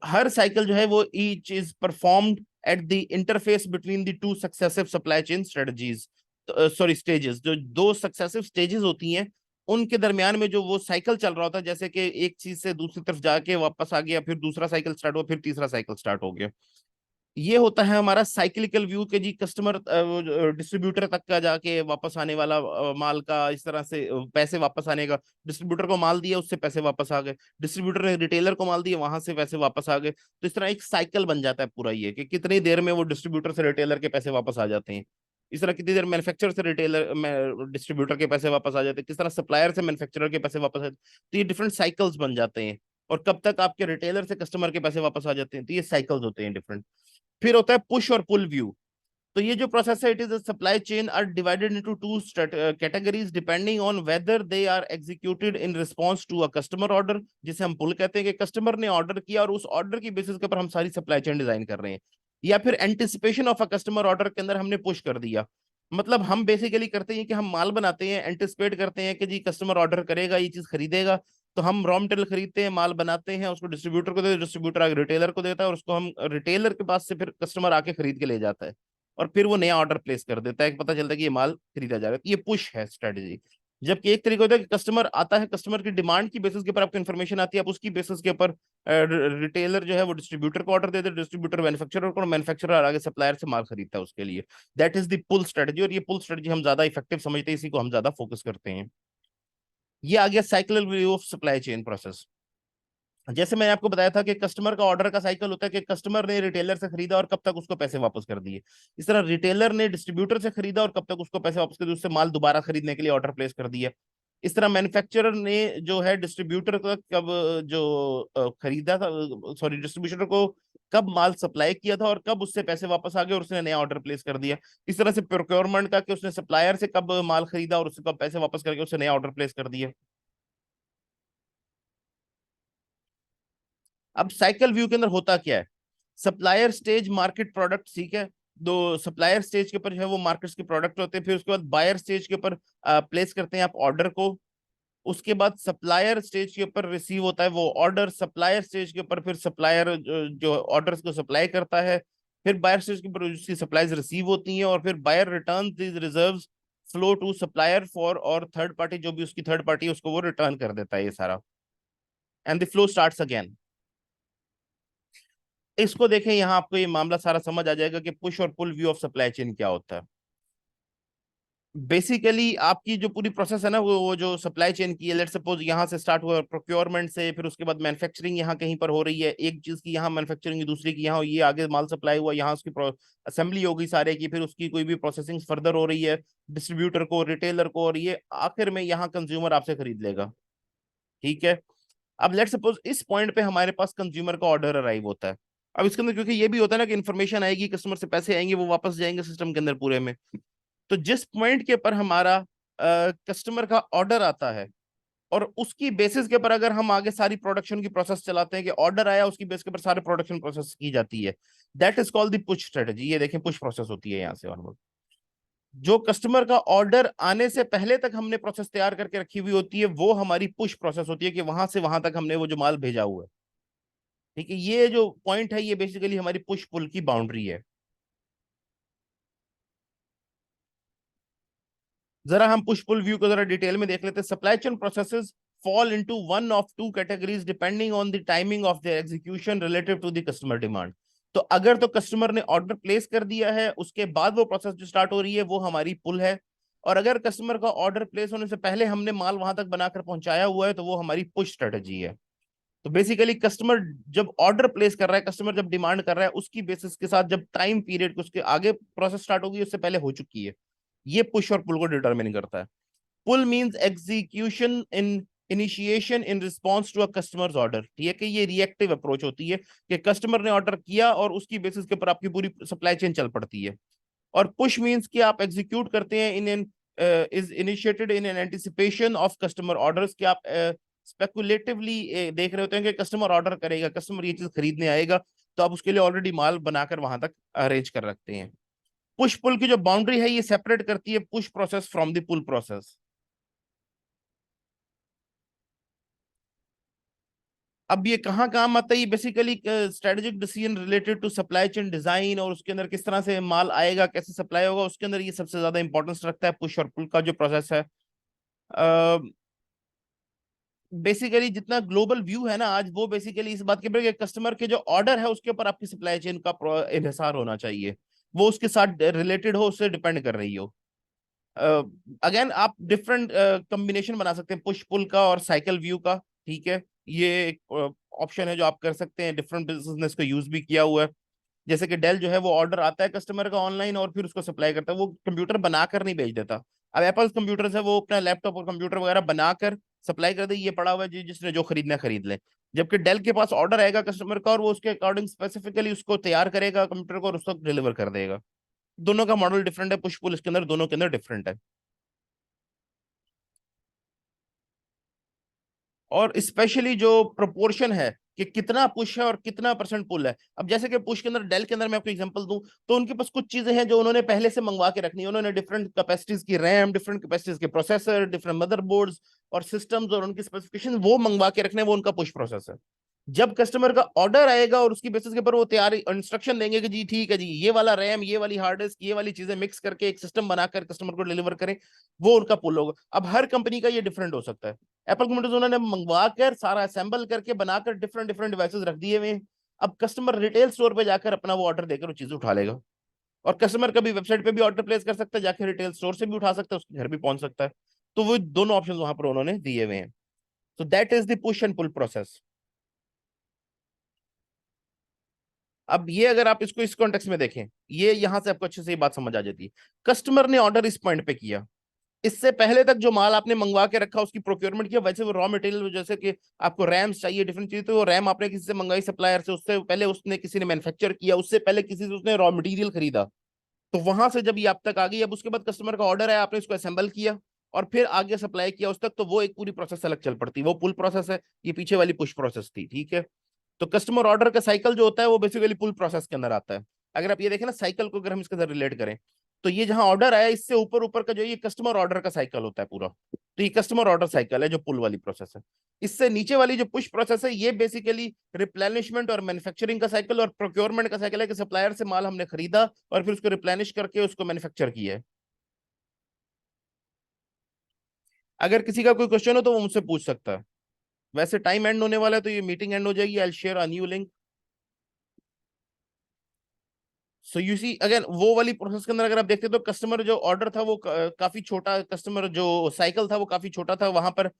A: हर साइकिल जो है वो each is performed at the interface between the two successive supply chain strategies, sorry stages, जो दो सक्सेसिव स्टेजेस होती हैं उनके दरमियान में जो वो साइकिल चल रहा होता है, जैसे कि एक चीज से दूसरी तरफ जाके वापस आ गया, फिर दूसरा साइकिल स्टार्ट हुआ, फिर तीसरा साइकिल स्टार्ट हो गया। ये होता है हमारा साइक्लिकल व्यू के जी, कस्टमर डिस्ट्रीब्यूटर तक का जाके वापस आने वाला माल का, इस तरह से पैसे वापस आने का। डिस्ट्रीब्यूटर को माल दिया उससे पैसे वापस आ गए, डिस्ट्रीब्यूटर ने रिटेलर को माल दिया वहां से पैसे वापस आ गए। तो इस तरह एक साइकिल बन जाता है पूरा, ये कि कितनी देर में वो डिस्ट्रीब्यूटर से रिटेलर के पैसे वापस आ जाते हैं, इस तरह कितनी देर मैन्युफैक्चरर से रिटेलर में डिस्ट्रीब्यूटर के पैसे वापस आ जाते हैं, किस तरह सप्लायर से मैन्युफैक्चरर के पैसे वापस आ जाते हैं। तो ये डिफरेंट साइकिल्स बन जाते हैं। और कब तक आपके रिटेलर से कस्टमर के पैसे वापस आ जाते हैं, तो ये साइकिल्स होते हैं डिफरेंट। फिर होता है पुश और पुल व्यू। तो ये जो प्रोसेस है, it is supply chain are divided into two categories depending on whether they are executed in response to a customer order, जिसे हम पुल कहते हैं कि कस्टमर ने ऑर्डर किया और उस ऑर्डर की बेसिस के ऊपर हम सारी सप्लाई चेन डिजाइन कर रहे हैं। या फिर anticipation of a customer order के अंदर हमने पुश कर दिया, मतलब हम बेसिकली करते हैं कि हम माल बनाते हैं, एंटिसिपेट करते हैं कि जी कस्टमर ऑर्डर करेगा, ये चीज खरीदेगा, तो हम रॉ मटेरियल खरीदते हैं, माल बनाते हैं, उसको डिस्ट्रीब्यूटर को देते हैं, डिस्ट्रीब्यूटर आगे रिटेलर को देता है, और उसको हम रिटेलर के पास से फिर कस्टमर आके खरीद के ले जाता है, और फिर वो नया ऑर्डर प्लेस कर देता है, पता चलता है कि ये माल खरीदा जा रहा है। तो ये पुश है स्ट्रेटेजी। जबकि एक तरीका होता है कि कस्टमर आता है, कस्टमर की डिमांड की बेसिस के ऊपर आपको इन्फॉर्मेशन आती है, आप उसकी बेसिस के ऊपर रिटेलर जो है वो डिस्ट्रीब्यूटर को ऑर्डर देते हैं, डिस्ट्रीब्यूटर मैन्युफैक्चरर को, मैन्युफैक्चरर आगे सप्लायर से माल खरीदता है उसके लिए। That is the pull strategy, और ये पुल स्ट्रेटजी हम ज्यादा इफेक्टिव समझते हैं, इसी को हम ज्यादा फोकस करते हैं। ये आ गया cycle view of supply chain process. जैसे मैंने आपको बताया था कि कस्टमर का ऑर्डर का साइकिल होता है कि कस्टमर ने रिटेलर से खरीदा और कब तक उसको पैसे वापस कर दिए। इस तरह रिटेलर ने डिस्ट्रीब्यूटर से खरीदा और कब तक उसको पैसे वापस कर दिए, उससे माल दोबारा खरीदने के लिए ऑर्डर प्लेस कर दिया। इस तरह मैन्युफैक्चरर ने जो है डिस्ट्रीब्यूटर का कब जो खरीदा था, सॉरी डिस्ट्रीब्यूटर को कब माल सप्लाई किया था और कब उससे पैसे वापस आ गए और उसने नया ऑर्डर प्लेस कर दिया। इस तरह से प्रोक्योरमेंट का कि उसने सप्लायर से कब माल खरीदा और उससे कब पैसे वापस करके उससे नया ऑर्डर प्लेस कर दिया। अब साइकिल व्यू के अंदर होता क्या है, सप्लायर स्टेज मार्केट प्रोडक्ट, ठीक है। दो सप्लायर स्टेज के ऊपर जो है वो मार्केट्स के प्रोडक्ट होते हैं, फिर उसके बाद बायर स्टेज के ऊपर प्लेस करते हैं आप ऑर्डर को, उसके बाद सप्लायर स्टेज के ऊपर रिसीव होता है वो ऑर्डर, सप्लायर स्टेज के ऊपर फिर सप्लायर जो ऑर्डर्स को सप्लाई करता है, फिर बायर स्टेज के ऊपर उसकी सप्लाईज रिसीव होती हैं, और फिर buyer return these reserves flow to supplier for, और थर्ड पार्टी जो भी उसकी थर्ड पार्टी है उसको वो रिटर्न कर देता है ये सारा, and the flow starts again. इसको देखें, यहाँ आपको ये मामला सारा समझ आ जाएगा कि पुश और पुल व्यू ऑफ सप्लाई चेन क्या होता है। बेसिकली आपकी जो पूरी प्रोसेस है ना, वो जो सप्लाई चेन की है, लेट्स सपोज यहाँ से स्टार्ट हुआ प्रोक्योरमेंट से, फिर उसके बाद मैन्युफैक्चरिंग यहाँ कहीं पर हो रही है, एक चीज की यहाँ मैन्युफैक्चरिंग, दूसरी की यहाँ, ये आगे माल सप्लाई हुआ, यहाँ उसकी असेंबली हो गई सारे की, फिर उसकी कोई भी प्रोसेसिंग फर्दर हो रही है डिस्ट्रीब्यूटर को, रिटेलर को, और ये आखिर में यहाँ कंज्यूमर आपसे खरीद लेगा, ठीक है। अब लेट्स सपोज इस पॉइंट पे हमारे पास कंज्यूमर का ऑर्डर अराइव होता है। अब इसके अंदर क्योंकि ये भी होता है ना कि इन्फॉर्मेशन आएगी, कस्टमर से पैसे आएंगे, वो वापस जाएंगे सिस्टम के अंदर पूरे में। तो जिस पॉइंट के ऊपर हमारा कस्टमर का ऑर्डर आता है, और उसकी बेसिस के ऊपर अगर हम आगे सारी प्रोडक्शन की प्रोसेस चलाते हैं कि ऑर्डर आया, उसकी बेस के ऊपर सारे प्रोडक्शन प्रोसेस की जाती है, that is called the push strategy. ये देखें पुश प्रोसेस होती है यहाँ से ऑनवर्ड। जो कस्टमर का ऑर्डर आने से पहले तक हमने प्रोसेस तैयार करके रखी हुई होती है, वो हमारी पुश प्रोसेस होती है, कि वहां से वहां तक हमने वो जो माल भेजा हुआ है, ठीक है। ये जो पॉइंट है ये बेसिकली हमारी पुश पुल की बाउंड्री है। जरा हम पुश पुल व्यू को जरा डिटेल में देख लेते हैं। Supply chain processes fall into one of two categories depending on the timing of their execution relative to the customer demand। तो अगर तो कस्टमर ने ऑर्डर प्लेस कर दिया है, उसके बाद वो प्रोसेस जो स्टार्ट हो रही है वो हमारी पुल है, और अगर कस्टमर का ऑर्डर प्लेस होने से पहले हमने माल वहां तक बनाकर पहुंचाया हुआ है तो वो हमारी पुश स्ट्रेटजी है। तो बेसिकली कस्टमर जब ऑर्डर प्लेस कर रहा है, कस्टमर जब डिमांड कर रहा है, उसकी बेसिस के साथ जब टाइम पीरियड उसके आगे प्रोसेस स्टार्ट होगी उससे पहले हो चुकी है, ये पुश और पुल को डिटरमिन करता है। Pull means execution in initiation in response to a customer's order, ठीक है, कि ये रिएक्टिव अप्रोच होती है कि कस्टमर ने ऑर्डर किया और उसकी बेसिस के ऊपर आपकी पूरी सप्लाई चेन चल पड़ती है। और पुश मींस कि आप एग्जीक्यूट करते हैं in an is initiated in an anticipation of customer orders, कि आप स्पेकुलेटिवली देख रहे होते हैं कि कस्टमर ऑर्डर करेगा, कस्टमर ये चीज खरीदने आएगा, तो आप उसके लिए ऑलरेडी माल बनाकर वहां तक अरेंज कर रखते हैं। पुश पुल की जो बाउंड्री है ये सेपरेट करती है push process from the pull process. अब ये कहाँ काम आता है, ये basically strategic decision related to supply chain design, और उसके अंदर किस तरह से माल आएगा, कैसे सप्लाई होगा, उसके अंदर ये सबसे ज्यादा इंपॉर्टेंस रखता है पुश और पुल का जो प्रोसेस है। बेसिकली जितना ग्लोबल व्यू है ना आज, वो बेसिकली इस बात के ऊपर कि कस्टमर के जो ऑर्डर है उसके ऊपर आपकी सप्लाई चेन का इन्हिसार होना चाहिए, वो उसके साथ रिलेटेड हो, उससे डिपेंड कर रही हो। अगेन आप डिफरेंट कॉम्बिनेशन बना सकते हैं पुश पुल का और साइकिल व्यू का, ठीक है। ये एक ऑप्शन है जो आप कर सकते हैं, डिफरेंट बिजनेस ने इसको यूज भी किया हुआ है। जैसे कि डेल जो है वो ऑर्डर आता है कस्टमर का ऑनलाइन और फिर उसको सप्लाई करता है, वो कंप्यूटर बनाकर नहीं भेज देता। अब एप्पल कंप्यूटर है वो अपना लैपटॉप और कंप्यूटर वगैरह बनाकर सप्लाई कर दे, ये पड़ा हुआ है जी, जिसने जो खरीदना खरीद ले। जबकि डेल के पास ऑर्डर आएगा कस्टमर का और वो उसके अकॉर्डिंग स्पेसिफिकली उसको तैयार करेगा कंप्यूटर को और उसको डिलीवर कर देगा। दोनों का मॉडल डिफरेंट है, पुश पुल इसके अंदर दोनों के अंदर डिफरेंट है। और स्पेशली जो प्रोपोर्शन है कि कितना पुश है और कितना परसेंट पुल है। अब जैसे कि पुश के अंदर डेल के अंदर मैं आपको एग्जांपल दूं, तो उनके पास कुछ चीजें हैं जो उन्होंने पहले से मंगवा के रखनी है। उन्होंने डिफरेंट कैपेसिटीज की रैम, डिफरेंट कैपेसिटीज के प्रोसेसर, डिफरेंट मदरबोर्ड्स और सिस्टम्स और उनकी स्पेसिफिकेशन वो मंगवा के रखने, वो उनका पुश प्रोसेस है। जब कस्टमर का ऑर्डर आएगा और उसकी बेसिस के ऊपर वो तैयार इंस्ट्रक्शन देंगे कि जी ठीक है जी, ये वाला रैम, ये वाली हार्ड डिस्क, ये वाली चीजें मिक्स करके एक सिस्टम बनाकर कस्टमर को डिलीवर करें, वो उनका पुल होगा। अब हर कंपनी का ये डिफरेंट हो सकता है। एप्पल कंप्यूटर्स उन्होंने मंगवा कर सारा असेंबल करके बनाकर डिफरेंट डिफरेंट डिवाइसेस रख दिए हुए हैं। अब कस्टमर रिटेल स्टोर पे जाकर अपना वो ऑर्डर देकर वो चीज उठा लेगा, और कस्टमर कभी वेबसाइट पे भी ऑर्डर प्लेस कर सकता है, जाके रिटेल स्टोर से भी उठा सकता है, उसके घर भी पहुंच सकता है। तो वो दोनों ऑप्शन वहां पर उन्होंने दिए हुए हैं। तो that is the push and pull process. अब ये अगर आप इसको इस कॉन्टेक्स्ट में देखें, ये यहां से आपको अच्छे से ये बात समझ आ जाती है। कस्टमर ने ऑर्डर इस पॉइंट पे किया, इससे पहले तक जो माल आपने मंगवा के रखा उसकी प्रोक्योरमेंट किया, वैसे वो रॉ मटेरियल जैसे कि आपको रैम्स चाहिए डिफरेंट चीज, तो वो रैम आपने किसी से मंगाई सप्लायर से, उससे पहले उसने किसी ने मैन्युफैक्चर किया, उससे पहले किसी से उसने रॉ मटेरियल खरीदा। तो वहां से जब ये आप तक आ गई, अब उसके बाद कस्टमर का ऑर्डर है, आपने उसको असेंबल किया और फिर आगे सप्लाई किया उस तक, तो वो एक पूरी प्रोसेस अलग चल पड़ती है, वो पुल प्रोसेस है, ये पीछे वाली पुश प्रोसेस थी, ठीक है। तो कस्टमर ऑर्डर का साइकिल जो होता है वो बेसिकली पुल प्रोसेस के अंदर आता है। अगर आप ये देखें ना साइकिल को, अगर हम इसके साथ रिलेट करें, तो ये जहां ऑर्डर आया इससे ऊपर ऊपर का जो ये कस्टमर ऑर्डर का साइकिल होता है पूरा, तो ये कस्टमर ऑर्डर साइकिल है जो पुल वाली प्रोसेस है। इससे नीचे वाली जो पुश प्रोसेस है ये बेसिकली रिप्लेनिशमेंट और मैन्युफैक्चरिंग का साइकिल और प्रोक्योरमेंट का साइकिल है कि सप्लायर से माल हमने खरीदा और फिर उसको रिप्लेनिश करके उसको मैन्युफैक्चर किया है। अगर किसी का कोई क्वेश्चन हो तो वो मुझसे पूछ सकता है। वैसे टाइम एंड होने वाला है तो ये मीटिंग एंड हो जाएगी। I will share a new link. So you see again वो वाली प्रोसेस के अंदर अगर आप देखते तो कस्टमर जो ऑर्डर था वो काफी छोटा, कस्टमर जो साइकिल था वो काफी छोटा था, वहां पर